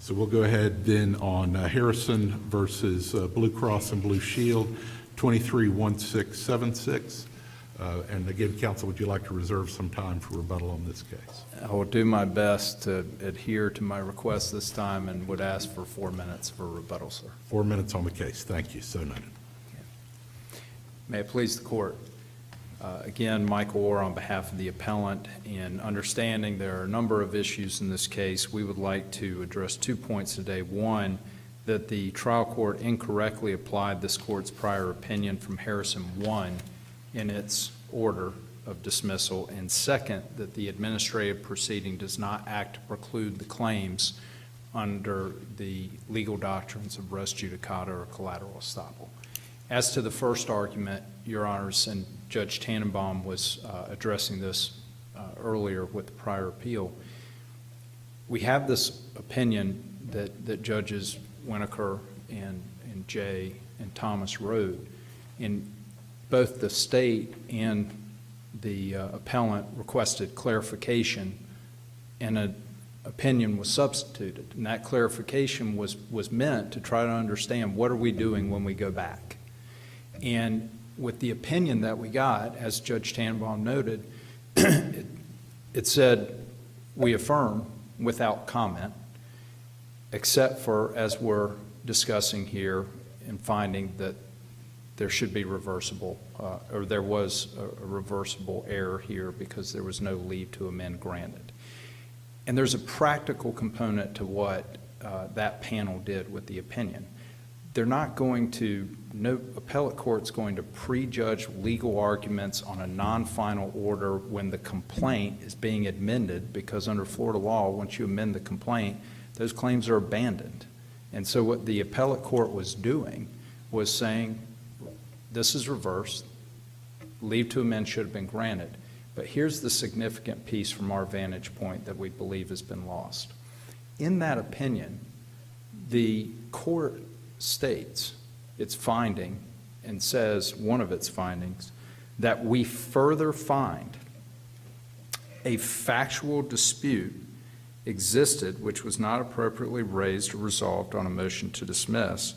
So we'll go ahead then on Harrison versus Blue Cross and Blue Shield, 231676. And again, counsel, would you like to reserve some time for rebuttal on this case? I will do my best to adhere to my request this time and would ask for 4 minutes for rebuttal, sir. 4 minutes on the case. Thank you. So noted. May it please the court. Again, Michael Orr on behalf of the appellant. In understanding there are a number of issues in this case, we would like to address 2 points today. One, that the trial court incorrectly applied this court's prior opinion from Harrison 1 in its order of dismissal, and second, that the administrative proceeding does not act to preclude the claims under the legal doctrines of res judicata or collateral estoppel. As to the first argument, Your Honors, and Judge Tannenbaum was addressing this earlier with the prior appeal, we have this opinion that Judges Winokur and Jay and Thomas wrote. In both the state and the appellant requested clarification, and an opinion was substituted. And that clarification was meant to try to understand what are we doing when we go back. And with the opinion that we got, as Judge Tannenbaum noted, it said, we affirm without comment, except for, as we're discussing here, in finding that there should be reversible, or there was a reversible error here because there was no leave to amend granted. And there's a practical component to what that panel did with the opinion. They're not going to, no appellate court's going to prejudge legal arguments on a non-final order when the complaint is being amended, because under Florida law, once you amend the complaint, those claims are abandoned. And so what the appellate court was doing was saying, this is reversed, leave to amend should have been granted. But here's the significant piece from our vantage point that we believe has been lost. In that opinion, the court states its finding and says, one of its findings, that we further find a factual dispute existed which was not appropriately raised or resolved on a motion to dismiss.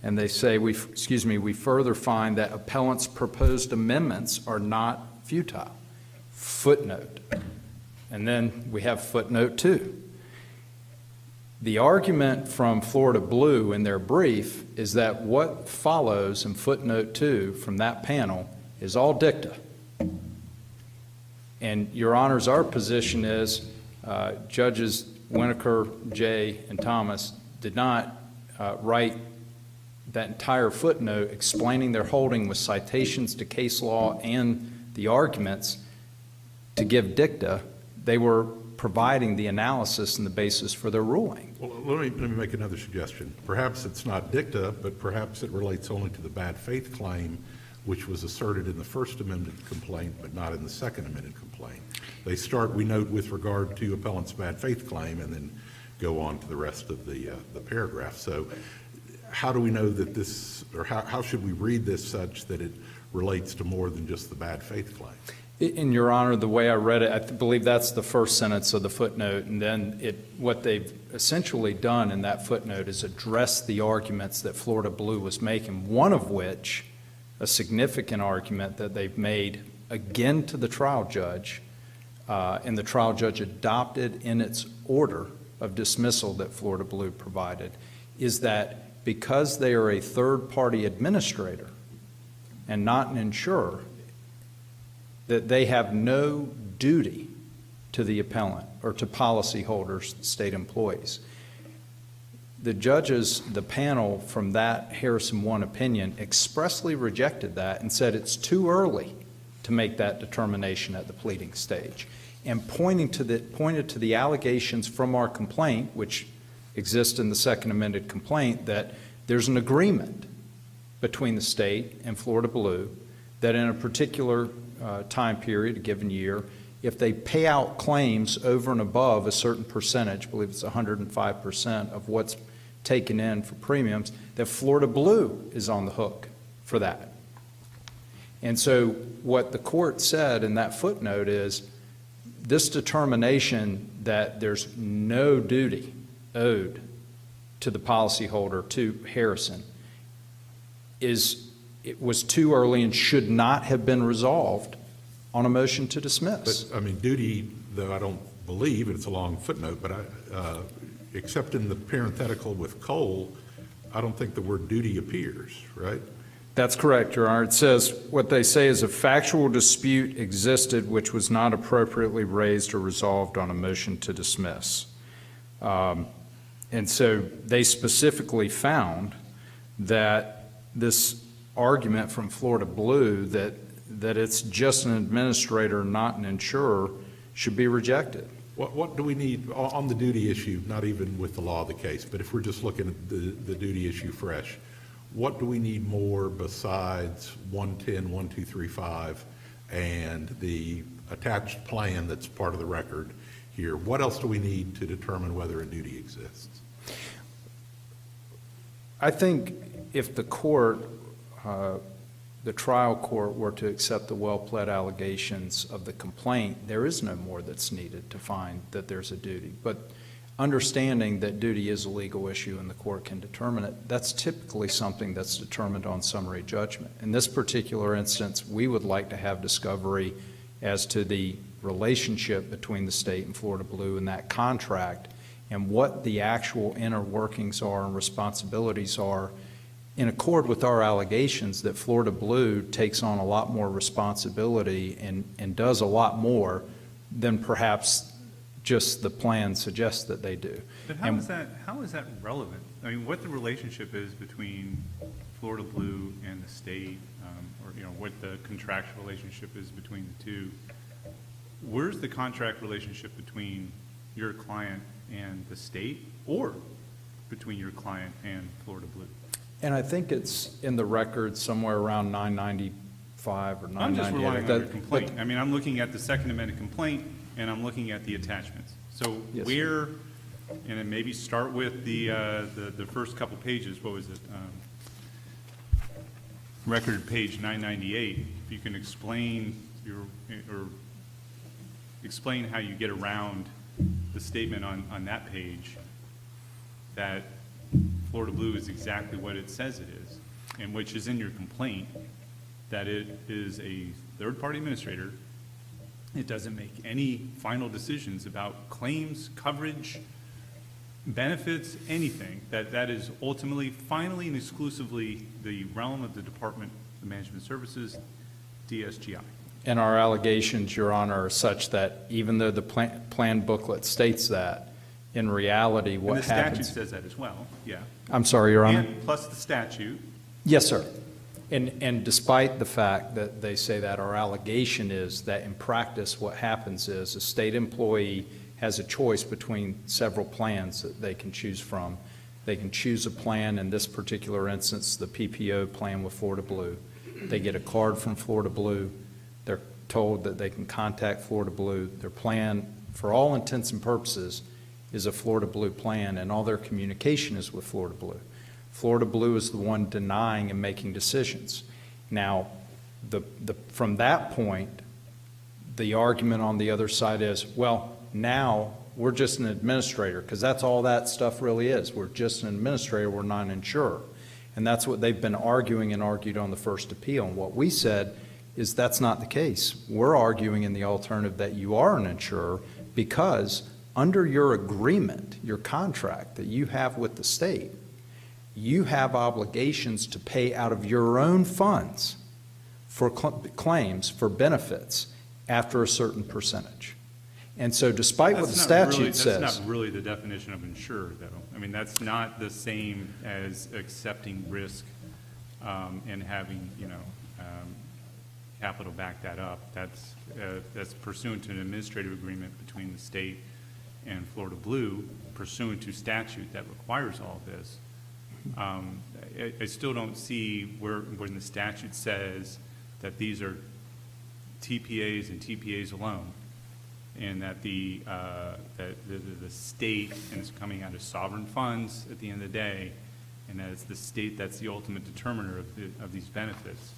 And they say, we further find that appellant's proposed amendments are not futile. Footnote. And then we have footnote 2. The argument from Florida Blue in their brief is that what follows in footnote 2 from that panel is all dicta. And Your Honors, our position is Judges Winokur, Jay, and Thomas did not write that entire footnote explaining their holding with citations to case law and the arguments to give dicta. They were providing the analysis and the basis for their ruling. Well, let me make another suggestion. Perhaps it's not dicta, but perhaps it relates only to the bad faith claim, which was asserted in the First Amendment complaint, but not in the Second Amendment complaint. They start, we note, with regard to appellant's bad faith claim, and then go on to the rest of the paragraph. So how do we know that this, or how should we read this such that it relates to more than just the bad faith claim? In Your Honor, the way I read it, I believe that's the first sentence of the footnote, and then what they've essentially done in that footnote is address the arguments that Florida Blue was making, one of which, a significant argument that they've made again to the trial judge, and the trial judge adopted in its order of dismissal that Florida Blue provided, is that because they are a third-party administrator and not an insurer, that they have no duty to the appellant or to policyholders, state employees. The judges, the panel from that Harrison 1 opinion expressly rejected that and said it's too early to make that determination at the pleading stage, and pointed to the allegations from our complaint, which exist in the Second Amended complaint, that there's an agreement between the state and Florida Blue that in a particular time period, a given year, if they pay out claims over and above a certain percentage, I believe it's 105% of what's taken in for premiums, that Florida Blue is on the hook for that. And so what the court said in that footnote is this determination that there's no duty owed to the policyholder, to Harrison, it was too early and should not have been resolved on a motion to dismiss. But, I mean, duty, though I don't believe, and it's a long footnote, but except in the parenthetical with Cole, I don't think the word duty appears, right? That's correct, Your Honor. It says, what they say is a factual dispute existed which was not appropriately raised or resolved on a motion to dismiss. And so they specifically found that this argument from Florida Blue that it's just an administrator, not an insurer, should be rejected. What do we need on the duty issue, not even with the law of the case, but if we're just looking at the duty issue fresh, what do we need more besides 110, 1235, and the attached plan that's part of the record here? What else do we need to determine whether a duty exists? I think if the court, the trial court, were to accept the well-pled allegations of the complaint, there is no more that's needed to find that there's a duty. But understanding that duty is a legal issue and the court can determine it, that's typically something that's determined on summary judgment. In this particular instance, we would like to have discovery as to the relationship between the state and Florida Blue and that contract and what the actual inner workings are and responsibilities are in accord with our allegations that Florida Blue takes on a lot more responsibility and does a lot more than perhaps just the plan suggests that they do. But how is that relevant? I mean, what the relationship is between Florida Blue and the state, or what the contractual relationship is between the two. Where's the contract relationship between your client and the state, or between your client and Florida Blue? And I think it's in the record somewhere around 995 or 998. I'm just relying on your complaint. I mean, I'm looking at the Second Amendment complaint, and I'm looking at the attachments. So Yes, where, and then maybe start with the first couple pages. What was it? Record page 998. If you can explain explain how you get around the statement on that page that Florida Blue is exactly what it says it is, and which is in your complaint, that it is a third-party administrator. It doesn't make any final decisions about claims, coverage, benefits, anything. That is ultimately, finally, and exclusively the realm of the Department of Management Services, DSGI. And our allegations, Your Honor, are such that even though the plan booklet states that, in reality, And what the statute happens. says that as well, yeah. I'm sorry, Your Honor? And plus the statute. Yes, sir. And despite the fact that they say that, our allegation is that in practice, what happens is a state employee has a choice between several plans that they can choose from. They can choose a plan, in this particular instance, the PPO plan with Florida Blue. They get a card from Florida Blue. They're told that they can contact Florida Blue. Their plan, for all intents and purposes, is a Florida Blue plan, and all their communication is with Florida Blue. Florida Blue is the one denying and making decisions. Now, from that point, the argument on the other side is, well, now we're just an administrator, because that's all that stuff really is. We're just an administrator, we're not an insurer. And that's what they've been arguing and argued on the first appeal. And what we said is that's not the case. We're arguing in the alternative that you are an insurer because under your agreement, your contract that you have with the state, you have obligations to pay out of your own funds for claims, for benefits, after a certain percentage. And so despite what the statute says. That's not really the definition of insurer, though. I mean, that's not the same as accepting risk and having, capital back that up. That's pursuant to an administrative agreement between the state and Florida Blue, pursuant to statute that requires all this. I still don't see when the statute says that these are TPAs and TPAs alone, and that the state, and it's coming out of sovereign funds at the end of the day, and that it's the state that's the ultimate determiner of these benefits.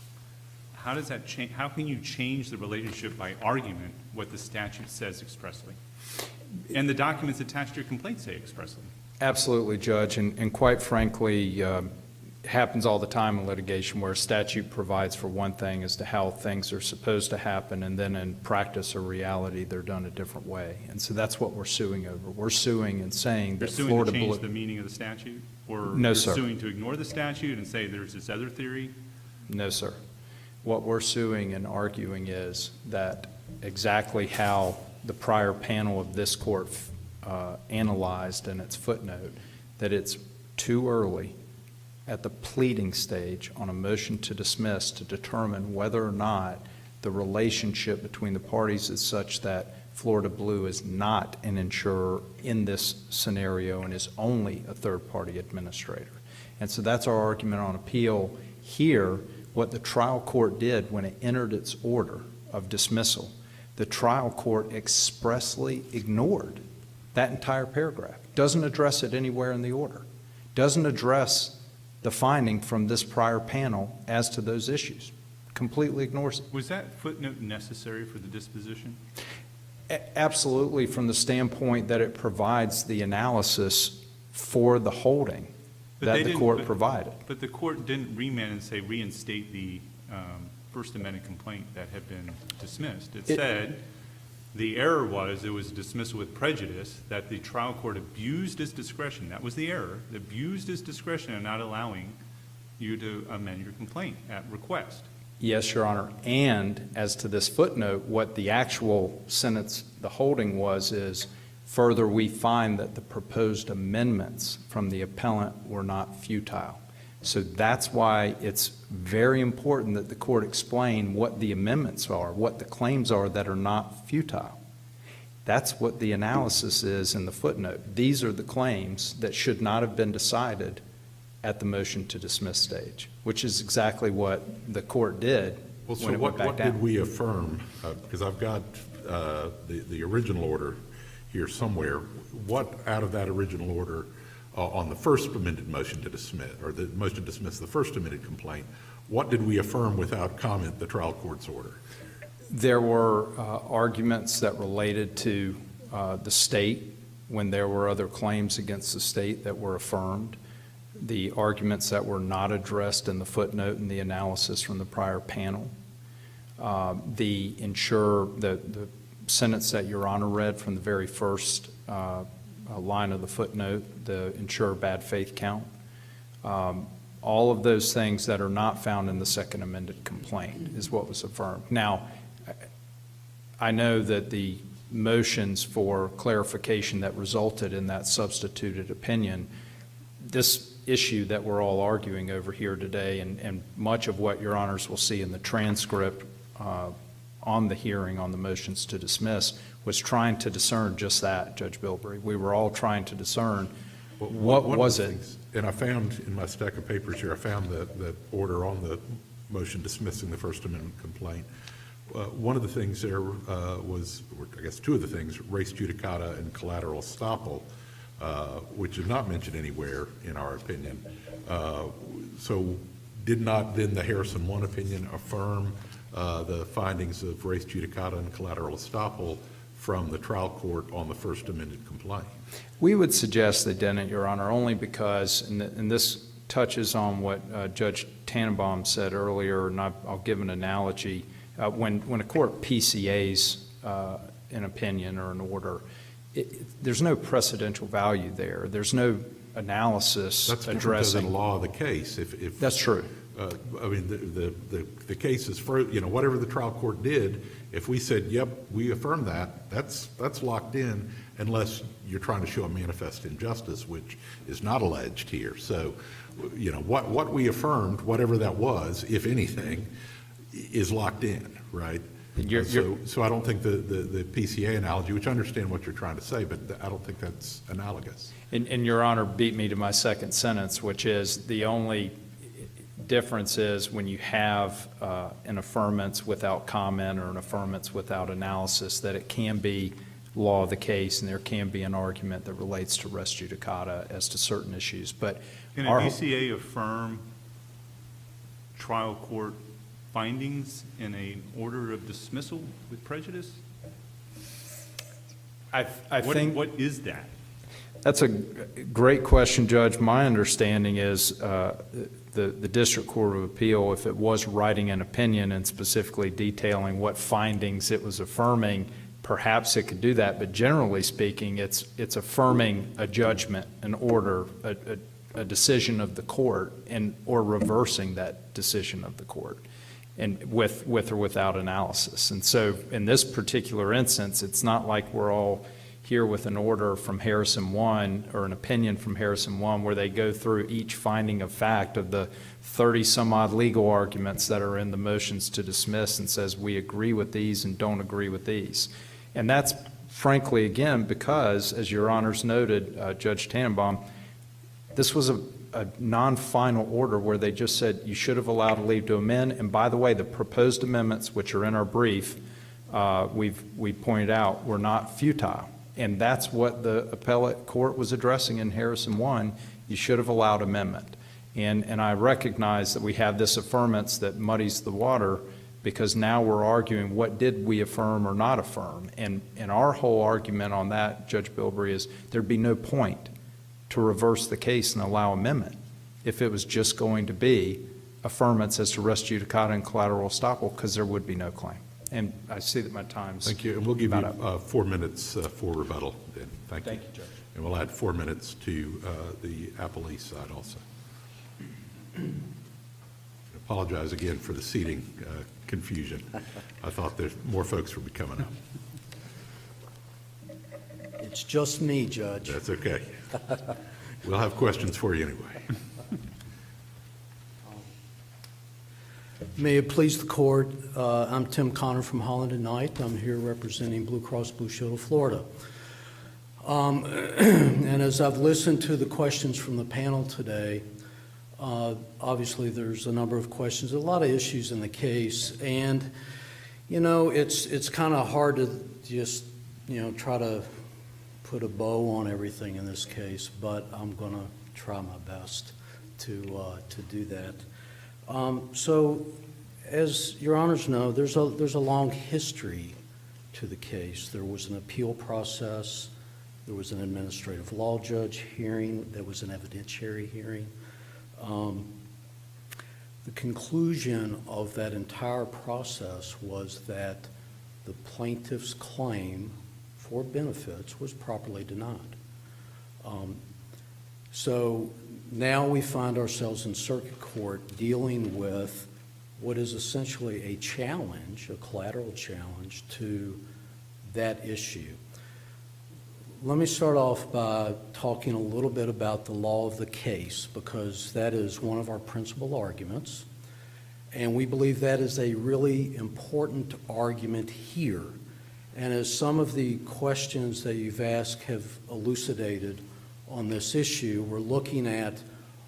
How does that change? How can you change the relationship by argument what the statute says expressly? And the documents attached to your complaint say expressly. Absolutely, Judge, and quite frankly, it happens all the time in litigation where a statute provides for one thing as to how things are supposed to happen, and then in practice or reality, they're done a different way. And so that's what we're suing over. We're suing and saying You're that suing Florida to change Blue. the meaning of the statute? Or No, sir. you're suing to ignore the statute and say there's this other theory? No, sir. What we're suing and arguing is that exactly how the prior panel of this court analyzed in its footnote, that it's too early at the pleading stage on a motion to dismiss to determine whether or not the relationship between the parties is such that Florida Blue is not an insurer in this scenario and is only a third-party administrator. And so that's our argument on appeal here. What the trial court did when it entered its order of dismissal, the trial court expressly ignored that entire paragraph. Doesn't address it anywhere in the order. Doesn't address the finding from this prior panel as to those issues. Completely ignores it. Was that footnote necessary for the disposition? Absolutely, from the standpoint that it provides the analysis for the holding that the court provided. But the court didn't remand and say reinstate the First Amendment complaint that had been dismissed. It said the error was it was dismissal with prejudice, that the trial court abused its discretion. That was the error. It abused its discretion in not allowing you to amend your complaint at request. Yes, Your Honor. And as to this footnote, what the actual sentence, the holding was, is further we find that the proposed amendments from the appellant were not futile. So that's why it's very important that the court explain what the amendments are, what the claims are that are not futile. That's what the analysis is in the footnote. These are the claims that should not have been decided at the motion to dismiss stage, which is exactly what the court did Well, so when it went back what down. did we affirm? Because I've got the original order here somewhere. What out of that original order on the first amended motion to dismiss, or the motion to dismiss the first amended complaint, what did we affirm without comment the trial court's order? There were arguments that related to the state when there were other claims against the state that were affirmed. The arguments that were not addressed in the footnote and the analysis from the prior panel. The sentence that Your Honor read from the very first line of the footnote, the insurer bad faith count. All of those things that are not found in the second amended complaint is what was affirmed. Now, I know that the motions for clarification that resulted in that substituted opinion, this issue that we're all arguing over here today, and much of what your honors will see in the transcript on the hearing on the motions to dismiss, was trying to discern just that, Judge Bilbrey. We were all trying to discern what One of was the it. things- And I found in my stack of papers here, I found the order on the motion dismissing the First Amendment complaint. One of the things there was, or I guess two of the things, res judicata and collateral estoppel, which is not mentioned anywhere in our opinion. So did not then the Harrison 1 opinion affirm the findings of res judicata and collateral estoppel from the trial court on the First Amendment complaint? We would suggest they didn't, Your Honor, only because, and this touches on what Judge Tannenbaum said earlier, and I'll give an analogy. When a court PCAs an opinion or an order, there's no precedential value there. There's no analysis That's different addressing. than the law of the case. If That's true. I mean, the case is for, whatever the trial court did, if we said, yep, we affirm that, that's locked in unless you're trying to show a manifest injustice, which is not alleged here. So, what we affirmed, whatever that was, if anything, is locked in, right? So I don't think the PCA analogy, which I understand what you're trying to say, but I don't think that's analogous. And Your Honor beat me to my second sentence, which is the only difference is when you have an affirmance without comment or an affirmance without analysis, that it can be law of the case and there can be an argument that relates to res judicata as to certain issues. But Can a PCA affirm trial court findings in an order of dismissal with prejudice? I think What is that? that's a great question, Judge. My understanding is the District Court of Appeal, if it was writing an opinion and specifically detailing what findings it was affirming, perhaps it could do that. But generally speaking, it's affirming a judgment, an order, a decision of the court, or reversing that decision of the court, and with or without analysis. And so in this particular instance, it's not like we're all here with an order from Harrison 1 or an opinion from Harrison 1 where they go through each finding of fact of the 30-some-odd legal arguments that are in the motions to dismiss and says we agree with these and don't agree with these. And that's frankly, again, because, as Your Honors noted, Judge Tannenbaum, this was a non-final order where they just said you should have allowed a leave to amend. And by the way, the proposed amendments, which are in our brief, we pointed out were not futile. And that's what the appellate court was addressing in Harrison 1. You should have allowed amendment. And I recognize that we have this affirmance that muddies the water because now we're arguing what did we affirm or not affirm. And our whole argument on that, Judge Bilbrey, is there'd be no point to reverse the case and allow amendment if it was just going to be affirmance as to res judicata and collateral estoppel, because there would be no claim. And I see that my time's Thank you, and we'll give about you up. 4 minutes for rebuttal then. Thank you. Thank you, Judge. And we'll add 4 minutes to the appellee side also. Apologize again for the seating confusion. I thought there's more folks would be coming up. It's just me, Judge. That's okay. We'll have questions for you anyway. May it please the court, I'm Tim Connor from Holland and Knight. I'm here representing Blue Cross Blue Shield of Florida. And as I've listened to the questions from the panel today, obviously there's a number of questions, a lot of issues in the case, and it's kind of hard to just try to put a bow on everything in this case, but I'm going to try my best to do that. So, as Your Honors know, there's a long history to the case. There was an appeal process. There was an administrative law judge hearing. There was an evidentiary hearing. The conclusion of that entire process was that the plaintiff's claim for benefits was properly denied. So now we find ourselves in circuit court dealing with what is essentially a challenge, a collateral challenge to that issue. Let me start off by talking a little bit about the law of the case, because that is one of our principal arguments, and we believe that is a really important argument here. And as some of the questions that you've asked have elucidated on this issue, we're looking at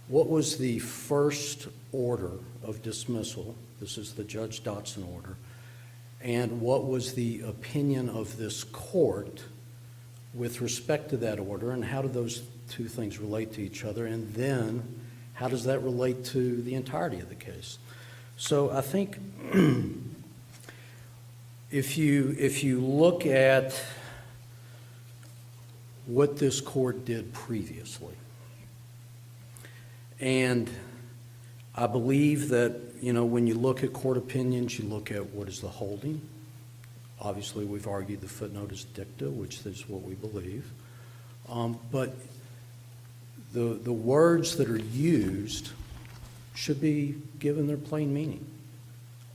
what was the first order of dismissal. This is the Judge Dotson order. And what was the opinion of this court with respect to that order, and how do those two things relate to each other? And then how does that relate to the entirety of the case? So I think if you look at what this court did previously, and I believe that, when you look at court opinions, you look at what is the holding. Obviously, we've argued the footnote is dicta, which is what we believe. But the words that are used should be given their plain meaning.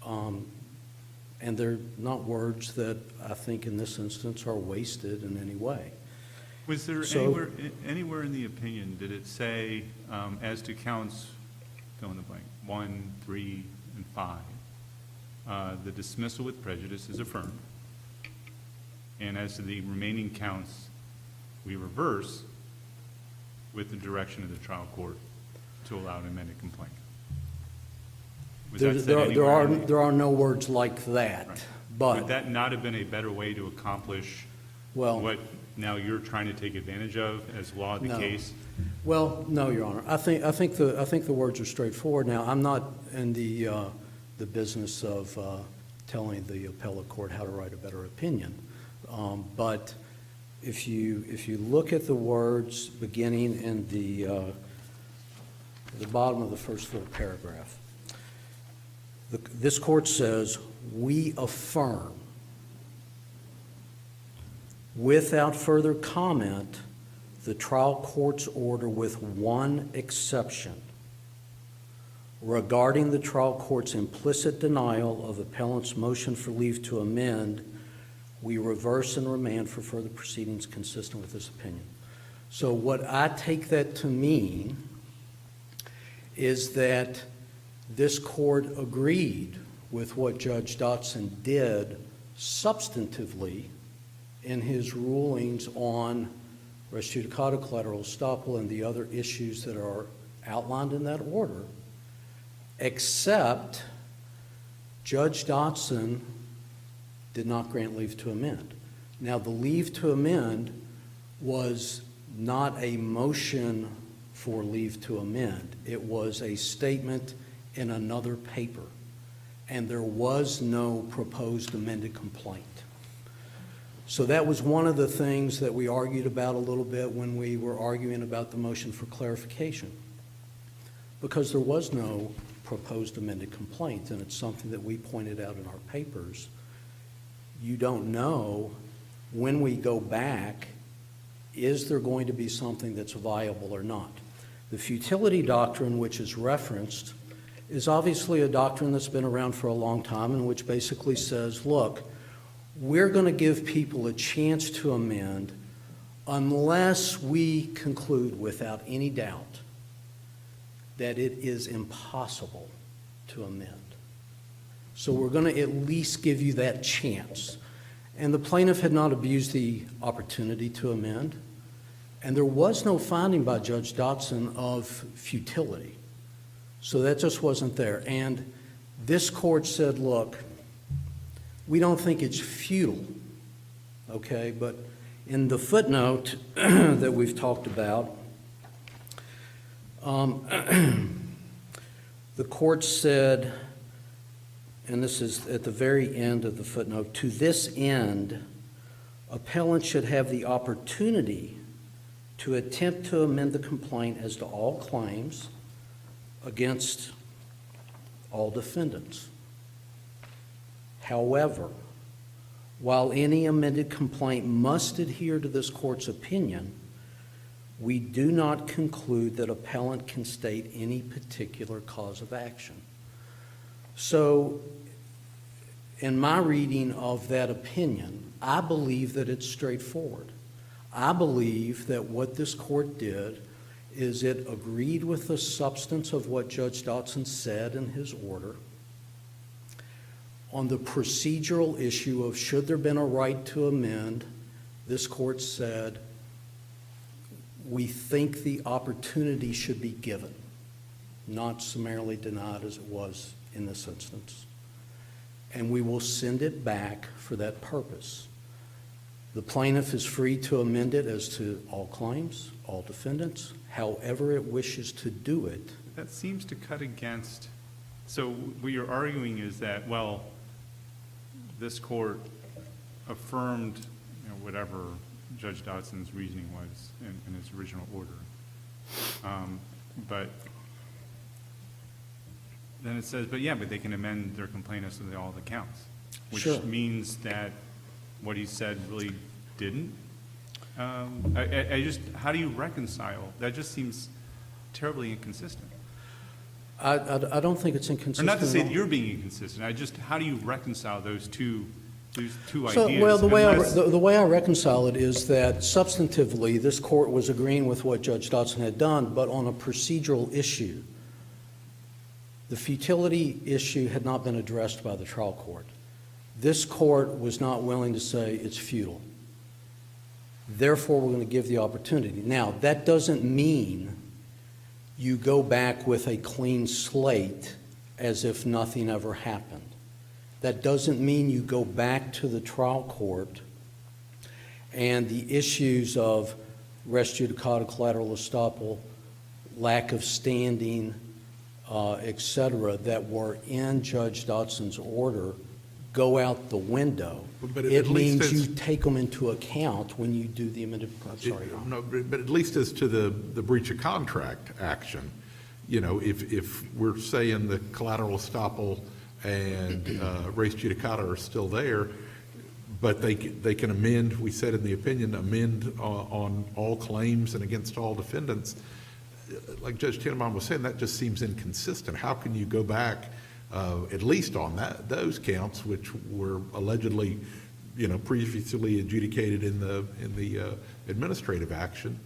And they're not words that I think in this instance are wasted in any way. Was there So- anywhere in the opinion, did it say, as to counts, fill in the blank, 1, 3, and 5, the dismissal with prejudice is affirmed, and as to the remaining counts, we reverse with the direction of the trial court to allow an amended complaint? Was that said anywhere in the- There are no words like that, Right. but, Would that not have been a better way to accomplish well. what now you're trying to take advantage of as law of the No. case? Well, no, Your Honor. I think the words are straightforward. Now, I'm not in the business of telling the appellate court how to write a better opinion. But if you look at the words beginning in the bottom of the first full paragraph, this court says, "We affirm, without further comment, the trial court's order with one exception regarding the trial court's implicit denial of appellant's motion for leave to amend. We reverse and remand for further proceedings consistent with this opinion." So what I take that to mean is that this court agreed with what Judge Dotson did substantively in his rulings on res judicata, collateral estoppel, and the other issues that are outlined in that order, except Judge Dotson did not grant leave to amend. Now, the leave to amend was not a motion for leave to amend. It was a statement in another paper, and there was no proposed amended complaint. So that was one of the things that we argued about a little bit when we were arguing about the motion for clarification, because there was no proposed amended complaint, and it's something that we pointed out in our papers. You don't know when we go back, is there going to be something that's viable or not? The futility doctrine, which is referenced, is obviously a doctrine that's been around for a long time, and which basically says, look, we're going to give people a chance to amend unless we conclude without any doubt that it is impossible to amend. So we're going to at least give you that chance. And the plaintiff had not abused the opportunity to amend, and there was no finding by Judge Dotson of futility. So that just wasn't there. And this court said, look, we don't think it's futile, okay? But in the footnote that we've talked about, the court said, and this is at the very end of the footnote, to this end, appellant should have the opportunity to attempt to amend the complaint as to all claims against all defendants. However, while any amended complaint must adhere to this court's opinion, we do not conclude that appellant can state any particular cause of action. So, in my reading of that opinion, I believe that it's straightforward. I believe that what this court did is it agreed with the substance of what Judge Dotson said in his order. On the procedural issue of should there have been a right to amend, this court said, we think the opportunity should be given, not summarily denied as it was in this instance. And we will send it back for that purpose. The plaintiff is free to amend it as to all claims, all defendants, however it wishes to do it. That seems to cut against, so what you're arguing is that, well, this court affirmed, whatever Judge Dotson's reasoning was in his original order. But then it says, but they can amend their complaint as to all the counts, which Sure. means that what he said really didn't. I just, how do you reconcile? That just seems terribly inconsistent. I don't think it's Or inconsistent. not to say at all. that you're being inconsistent, how do you reconcile those two So, ideas? well, unless- the way I reconcile it is that substantively, this court was agreeing with what Judge Dotson had done, but on a procedural issue, the futility issue had not been addressed by the trial court. This court was not willing to say it's futile. Therefore, we're going to give the opportunity. Now, that doesn't mean you go back with a clean slate as if nothing ever happened. That doesn't mean you go back to the trial court and the issues of res judicata, collateral estoppel, lack of standing, et cetera, that were in Judge Dotson's order go out the window. But at It least means as- you take them into account when you do the amended, I'm sorry, Your Honor. No, but at least as to the breach of contract action, if we're saying the collateral estoppel and res judicata are still there, but they can amend, we said in the opinion, amend on all claims and against all defendants, like Judge Tenenbaum was saying, that just seems inconsistent. How can you go back, at least on those counts, which were allegedly, previously adjudicated in the administrative action?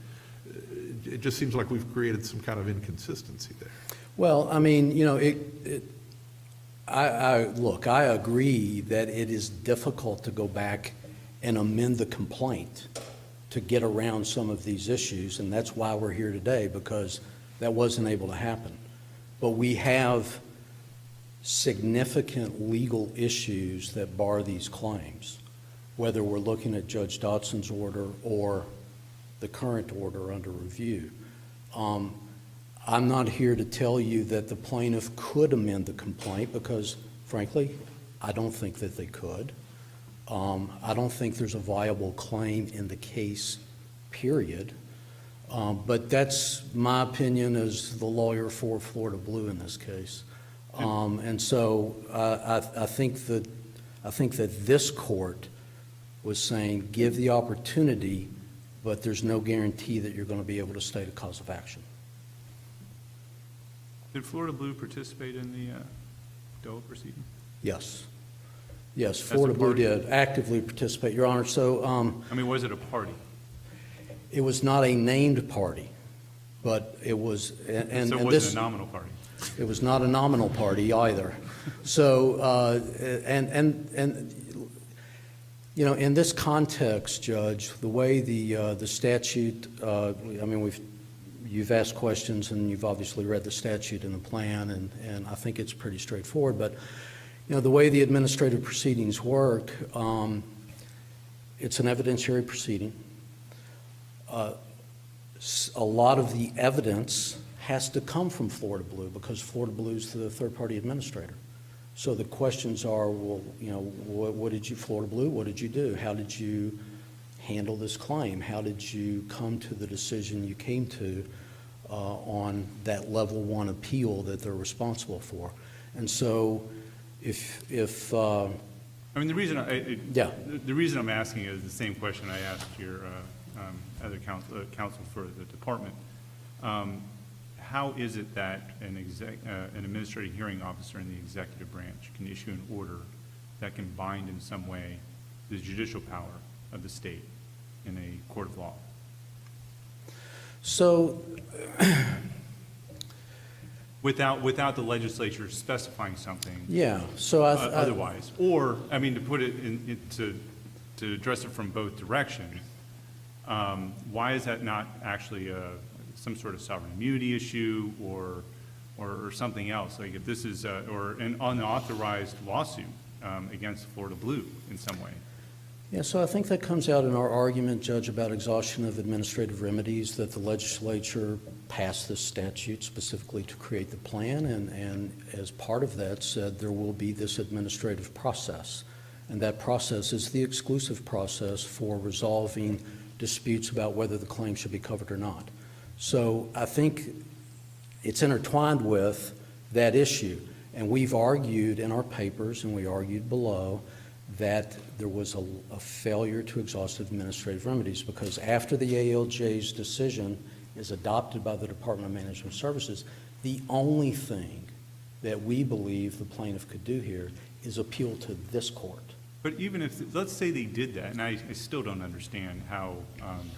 It just seems like we've created some kind of inconsistency there. Well, I mean, I agree that it is difficult to go back and amend the complaint to get around some of these issues, and that's why we're here today, because that wasn't able to happen. But we have significant legal issues that bar these claims, whether we're looking at Judge Dotson's order or the current order under review. I'm not here to tell you that the plaintiff could amend the complaint because, frankly, I don't think that they could. I don't think there's a viable claim in the case, period. But that's my opinion as the lawyer for Florida Blue in this case. And so I think that this court was saying, give the opportunity, but there's no guarantee that you're going to be able to state a cause of action. Did Florida Blue participate in the DOA proceeding? Yes. Yes, a Florida Blue party? did actively participate, Your Honor. So Was it a party? it was not a named party, but it was, and So it this. wasn't a nominal party? It was not a nominal party either. So, in this context, Judge, the way the statute, you've asked questions and you've obviously read the statute and the plan, and I think it's pretty straightforward. But, the way the administrative proceedings work, it's an evidentiary proceeding. A lot of the evidence has to come from Florida Blue because Florida Blue is the third-party administrator. So the questions are, well, what did you, Florida Blue, what did you do? How did you handle this claim? How did you come to the decision you came to on that level 1 appeal that they're responsible for? And so if The reason the reason I'm asking is the same question I asked your other counsel for the department. How is it that an administrative hearing officer in the executive branch can issue an order that can bind in some way the judicial power of the state in a court of law? So, Without the legislature specifying something yeah, so otherwise? Or, I mean, to put it to address it from both directions, why is that not actually some sort of sovereign immunity issue or something else? Like if this is, or an unauthorized lawsuit against Florida Blue in some way? Yeah, so I think that comes out in our argument, Judge, about exhaustion of administrative remedies, that the legislature passed this statute specifically to create the plan, and as part of that said there will be this administrative process. And that process is the exclusive process for resolving disputes about whether the claim should be covered or not. So I think it's intertwined with that issue. And we've argued in our papers, and we argued below, that there was a failure to exhaust administrative remedies, because after the ALJ's decision is adopted by the Department of Management Services, the only thing that we believe the plaintiff could do here is appeal to this court. But even if, let's say they did that, and I still don't understand how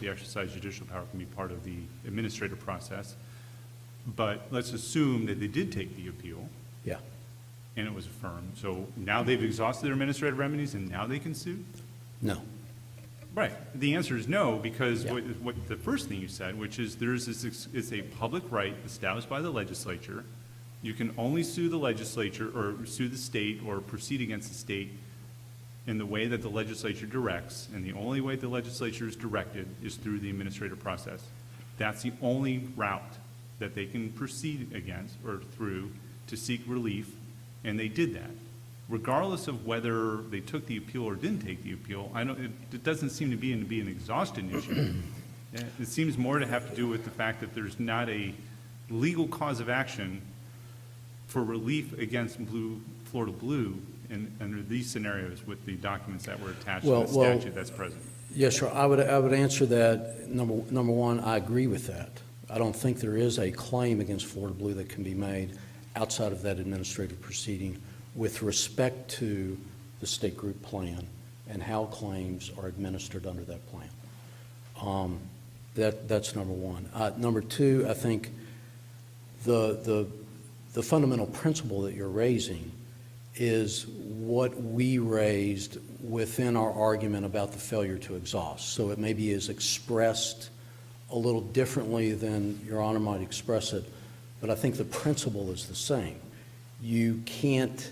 the exercise of judicial power can be part of the administrative process, but let's assume that they did take the appeal. Yeah. And it was affirmed. So now they've exhausted their administrative remedies and now they can sue? No. Right. The answer is no, because Yeah. what the first thing you said, which is it's a public right established by the legislature. You can only sue the legislature or sue the state or proceed against the state in the way that the legislature directs. And the only way the legislature is directed is through the administrative process. That's the only route that they can proceed against or through to seek relief. And they did that. Regardless of whether they took the appeal or didn't take the appeal, it doesn't seem to be an exhaustion issue. It seems more to have to do with the fact that there's not a legal cause of action for relief against Florida Blue under these scenarios with the documents that were attached to the statute that's present. Yes, sir. I would answer that. Number one, I agree with that. I don't think there is a claim against Florida Blue that can be made outside of that administrative proceeding with respect to the state group plan and how claims are administered under that plan. That's number one. Number two, I think the fundamental principle that you're raising is what we raised within our argument about the failure to exhaust. So it maybe is expressed a little differently than Your Honor might express it, but I think the principle is the same. You can't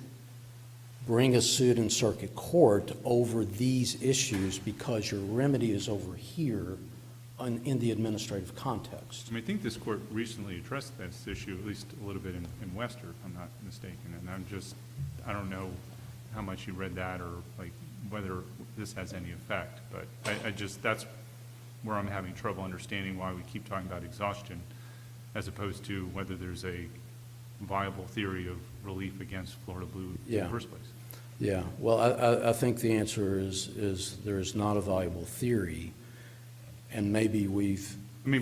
bring a suit in circuit court over these issues because your remedy is over here in the administrative context. I think this court recently addressed this issue, at least a little bit in Wester, if I'm not mistaken. And I don't know how much you read that or like whether this has any effect, but that's where I'm having trouble understanding why we keep talking about exhaustion as opposed to whether there's a viable theory of relief against Florida Blue in the first place. Yeah, well, I think the answer is there is not a viable theory, and maybe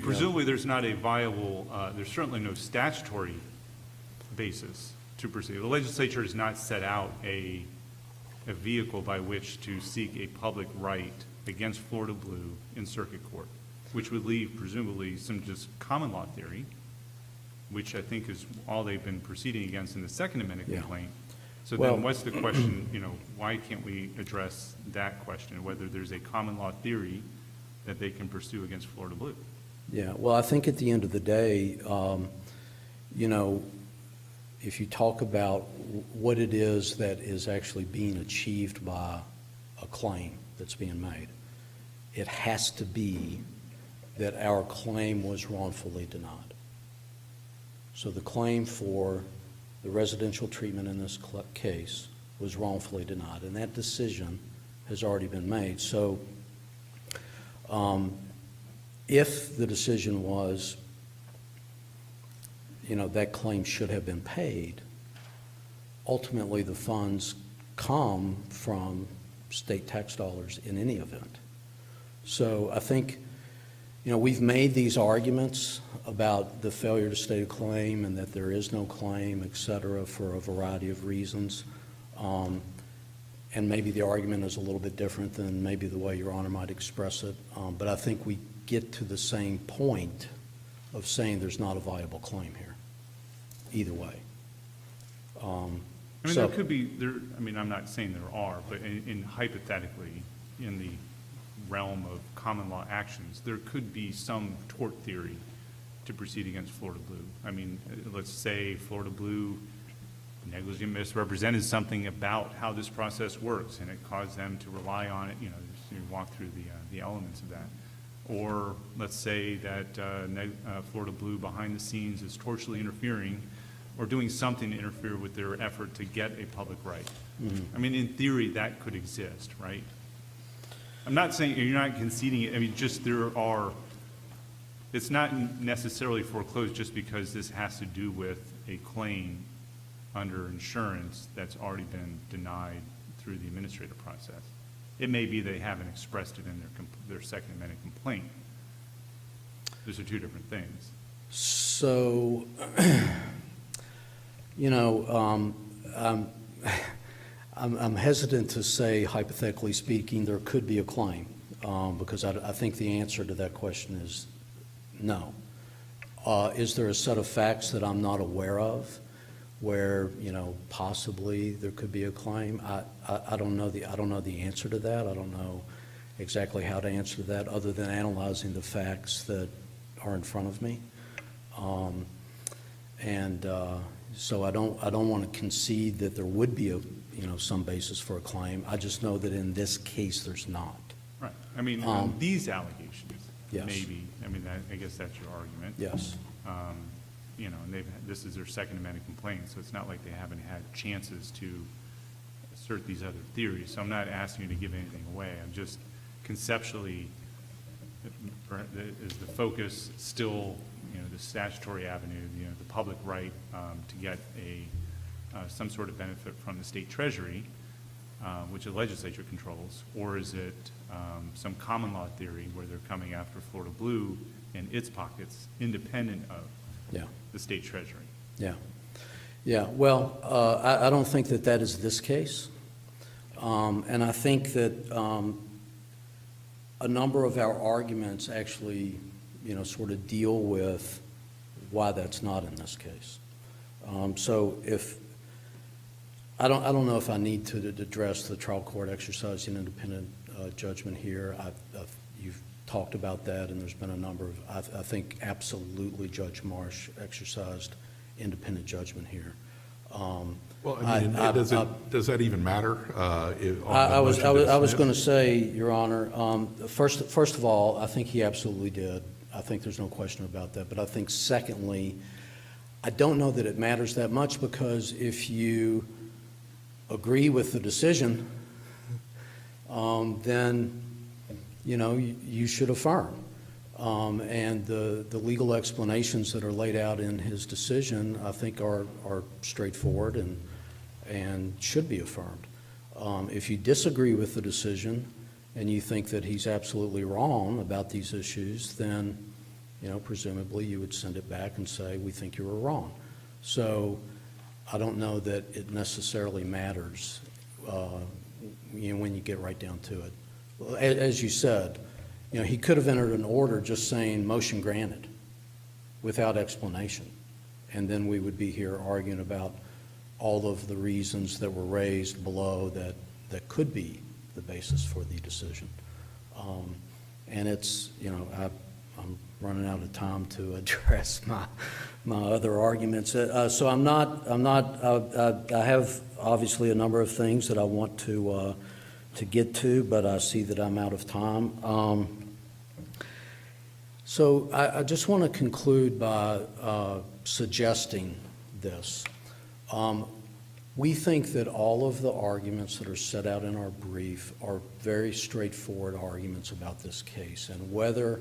presumably there's not a viable, there's certainly no statutory basis to proceed. The legislature has not set out a vehicle by which to seek a public right against Florida Blue in circuit court, which would leave presumably some just common law theory, which I think is all they've been proceeding against in the Second Amendment complaint. So then what's the question, why can't we address that question, whether there's a common law theory that they can pursue against Florida Blue? Yeah, well, I think at the end of the day, if you talk about what it is that is actually being achieved by a claim that's being made, it has to be that our claim was wrongfully denied. So the claim for the residential treatment in this case was wrongfully denied, and that decision has already been made. So if the decision was, that claim should have been paid, ultimately the funds come from state tax dollars in any event. So I think, we've made these arguments about the failure to state a claim and that there is no claim, et cetera, for a variety of reasons. and maybe the argument is a little bit different than maybe the way Your Honor might express it, but I think we get to the same point of saying there's not a viable claim here, either way. I mean, So- there could be, I mean, I'm not saying there are, but in hypothetically, in the realm of common law actions, there could be some tort theory to proceed against Florida Blue. I mean, let's say Florida Blue negligently misrepresented something about how this process works, and it caused them to rely on it, just you walk through the elements of that. Or let's say that Florida Blue behind the scenes is tortuously interfering or doing something to interfere with their effort to get a public right. I mean, in theory, that could exist, right? I'm not saying, you're not conceding it, I mean, just it's not necessarily foreclosed just because this has to do with a claim under insurance that's already been denied through the administrative process. It may be they haven't expressed it in their second amendment complaint. Those are two different things. So, I'm hesitant to say, hypothetically speaking, there could be a claim, because I think the answer to that question is no. Is there a set of facts that I'm not aware of where, possibly there could be a claim? I don't know the answer to that. I don't know exactly how to answer that other than analyzing the facts that are in front of me. So I don't want to concede that there would be some basis for a claim. I just know that in this case, there's not. Right. I mean, on these allegations, Yes. maybe, I mean, I guess that's your argument. Yes. And this is their second amendment complaint, so it's not like they haven't had chances to assert these other theories. So I'm not asking you to give anything away. I'm just conceptually, is the focus still, the statutory avenue, the public right to get some sort of benefit from the state treasury, which the legislature controls, or is it some common law theory where they're coming after Florida Blue and its pockets independent of Yeah. the state treasury? Yeah. Yeah. Well, I don't think that is this case. And I think that a number of our arguments actually, sort of deal with why that's not in this case. So if I don't know if I need to address the trial court exercising independent judgment here. You've talked about that, and there's been a number of, I think absolutely Judge Marsh exercised independent judgment here. Well, I mean, does that even matter? I was going to say, Your Honor, first of all, I think he absolutely did. I think there's no question about that. But I think secondly, I don't know that it matters that much, because if you agree with the decision, then, you should affirm. And the legal explanations that are laid out in his decision, I think are straightforward and should be affirmed. If you disagree with the decision and you think that he's absolutely wrong about these issues, then, presumably you would send it back and say, we think you were wrong. So I don't know that it necessarily matters, when you get right down to it. As you said, he could have entered an order just saying motion granted without explanation. And then we would be here arguing about all of the reasons that were raised below that could be the basis for the decision. And it's, I'm running out of time to address my other arguments. So I have obviously a number of things that I want to get to, but I see that I'm out of time. So I just want to conclude by suggesting this. We think that all of the arguments that are set out in our brief are very straightforward arguments about this case, and whether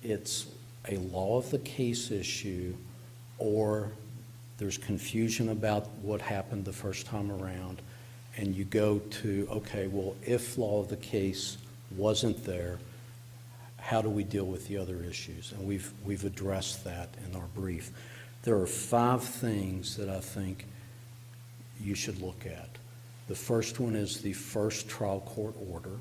it's a law of the case issue or there's confusion about what happened the first time around, and you go to, okay, well, if law of the case wasn't there, how do we deal with the other issues? And we've addressed that in our brief. There are 5 things that I think you should look at. The first one is the first trial court order.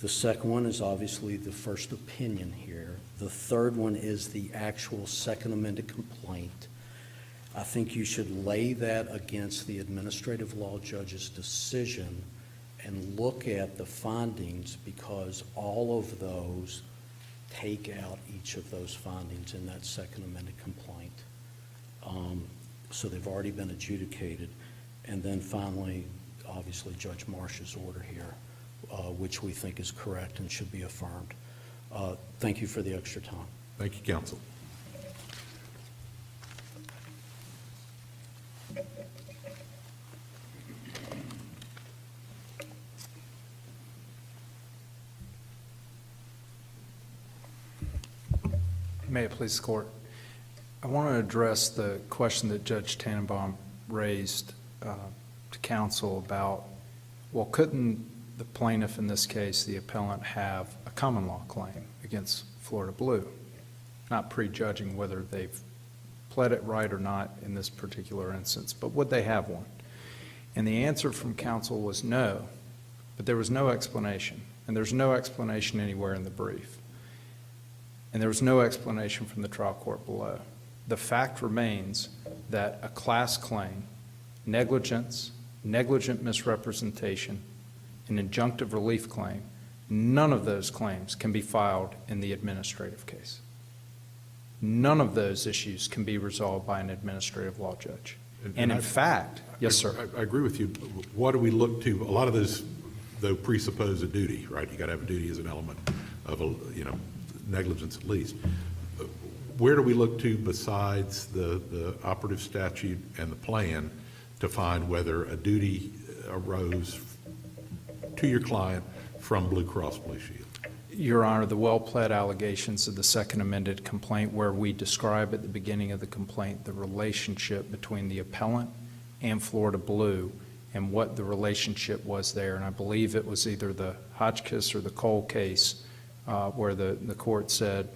The second one is obviously the first opinion here. The third one is the actual second amended complaint. I think you should lay that against the administrative law judge's decision and look at the findings, because all of those take out each of those findings in that second amended complaint. So they've already been adjudicated. And then finally, obviously, Judge Marsh's order here, which we think is correct and should be affirmed. Thank you for the extra time. Thank you, counsel. May it please the court. I want to address the question that Judge Tannenbaum raised to counsel about, well, couldn't the plaintiff in this case, the appellant, have a common law claim against Florida Blue, not prejudging whether they've pled it right or not in this particular instance, but would they have one? And the answer from counsel was no, but there was no explanation, and there's no explanation anywhere in the brief. And there was no explanation from the trial court below. The fact remains that a class claim, negligence, negligent misrepresentation, an injunctive relief claim, none of those claims can be filed in the administrative case. None of those issues can be resolved by an administrative law judge. And in fact, yes, sir. I agree with you. What do we look to? A lot of those, though, presuppose a duty, right? You got to have a duty as an element of a, negligence at least. Where do we look to besides the operative statute and the plan to find whether a duty arose to your client from Blue Cross Blue Shield? Your Honor, the well-pled allegations of the second amended complaint, where we describe at the beginning of the complaint the relationship between the appellant and Florida Blue and what the relationship was there. And I believe it was either the Hotchkiss or the Cole case where the court said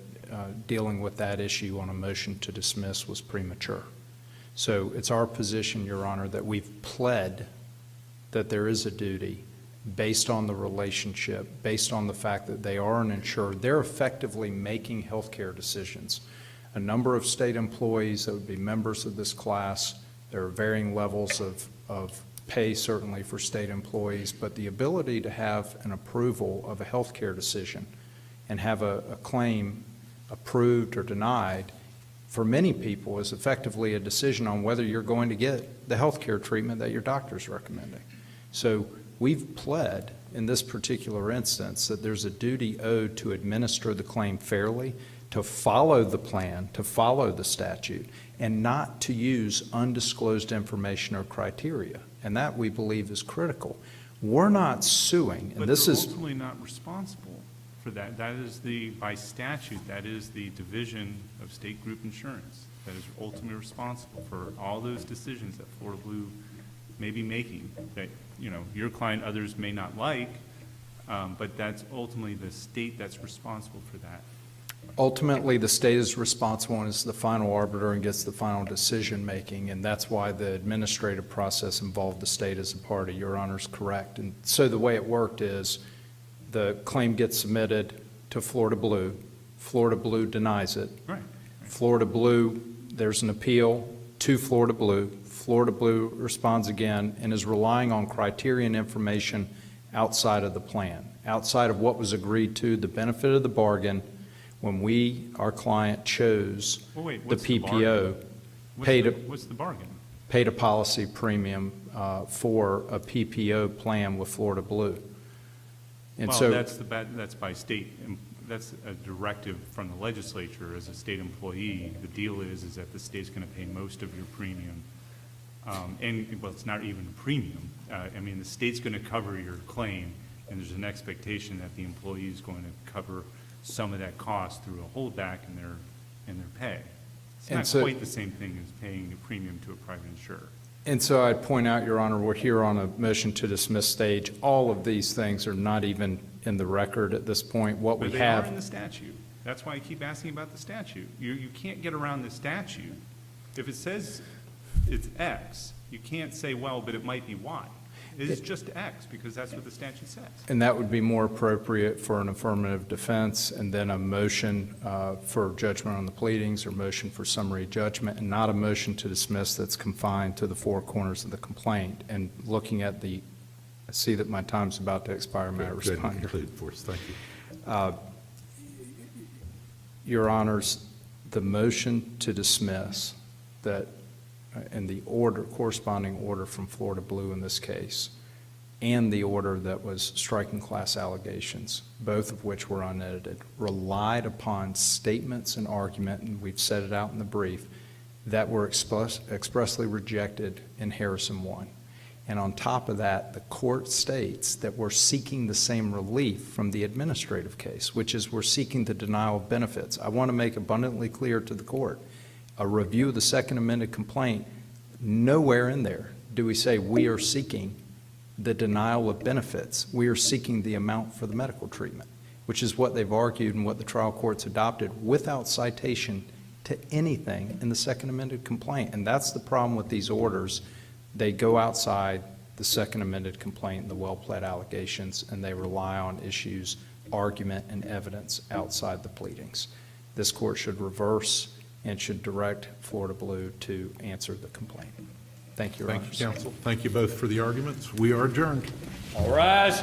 dealing with that issue on a motion to dismiss was premature. So it's our position, Your Honor, that we've pled that there is a duty based on the relationship, based on the fact that they are an insured. They're effectively making health care decisions. A number of state employees that would be members of this class, there are varying levels of pay certainly for state employees, but the ability to have an approval of a health care decision and have a claim approved or denied for many people is effectively a decision on whether you're going to get the health care treatment that your doctor's recommending. So we've pled in this particular instance that there's a duty owed to administer the claim fairly, to follow the plan, to follow the statute, and not to use undisclosed information or criteria. And that, we believe, is critical. We're not suing, and But this they're is... ultimately not responsible for that. That is by statute, that is the Division of State Group Insurance that is ultimately responsible for all those decisions that Florida Blue may be making that, your client, others may not like, but that's ultimately the state that's responsible for that. Ultimately, the state is responsible and is the final arbiter and gets the final decision-making, and that's why the administrative process involved the state as a party. Your Honor's correct. And so the way it worked is the claim gets submitted to Florida Blue. Florida Blue denies it. Right. Florida Blue, there's an appeal to Florida Blue. Florida Blue responds again and is relying on criterion information outside of the plan, outside of what was agreed to, the benefit of the bargain, when our client chose Well, wait, the what's the PPO, bargain? What's the bargain? paid a policy premium for a PPO plan with Florida Blue. And Well, so that's by state, that's a directive from the legislature as a state employee. The deal is that the state's going to pay most of your premium. Well, it's not even a premium. The state's going to cover your claim, and there's an expectation that the employee is going to cover some of that cost through a holdback in their pay. It's And not so- quite the same thing as paying a premium to a private insurer. And so I'd point out, Your Honor, we're here on a motion to dismiss stage. All of these things are not even in the record at this point. What we But they are in have, the statute. That's why I keep asking about the statute. You can't get around the statute. If it says it's X, You can't say, well, but it might be Y. It is just X, because that's what the statute says. And that would be more appropriate for an affirmative defense and then a motion for judgment on the pleadings or motion for summary judgment, and not a motion to dismiss that's confined to the four corners of the complaint. And looking at I see that my time's about to expire. May I Go ahead and respond? conclude for us. Thank you. Your Honors, the motion to dismiss that, and the order, corresponding order from Florida Blue in this case, and the order that was striking class allegations, both of which were unedited, relied upon statements and argument, and we've set it out in the brief, that were expressly rejected in Harrison 1. And on top of that, the court states that we're seeking the same relief from the administrative case, which is we're seeking the denial of benefits. I want to make abundantly clear to the court, a review of the second amended complaint, nowhere in there do we say we are seeking the denial of benefits. We are seeking the amount for the medical treatment, which is what they've argued and what the trial courts adopted without citation to anything in the second amended complaint. And that's the problem with these orders. They go outside the second amended complaint and the well-pled allegations, and they rely on issues, argument, and evidence outside the pleadings. This court should reverse and should direct Florida Blue to answer the complaint. Thank you, Your Honors. Thank you, counsel. Thank you both for the arguments. We are adjourned. All rise.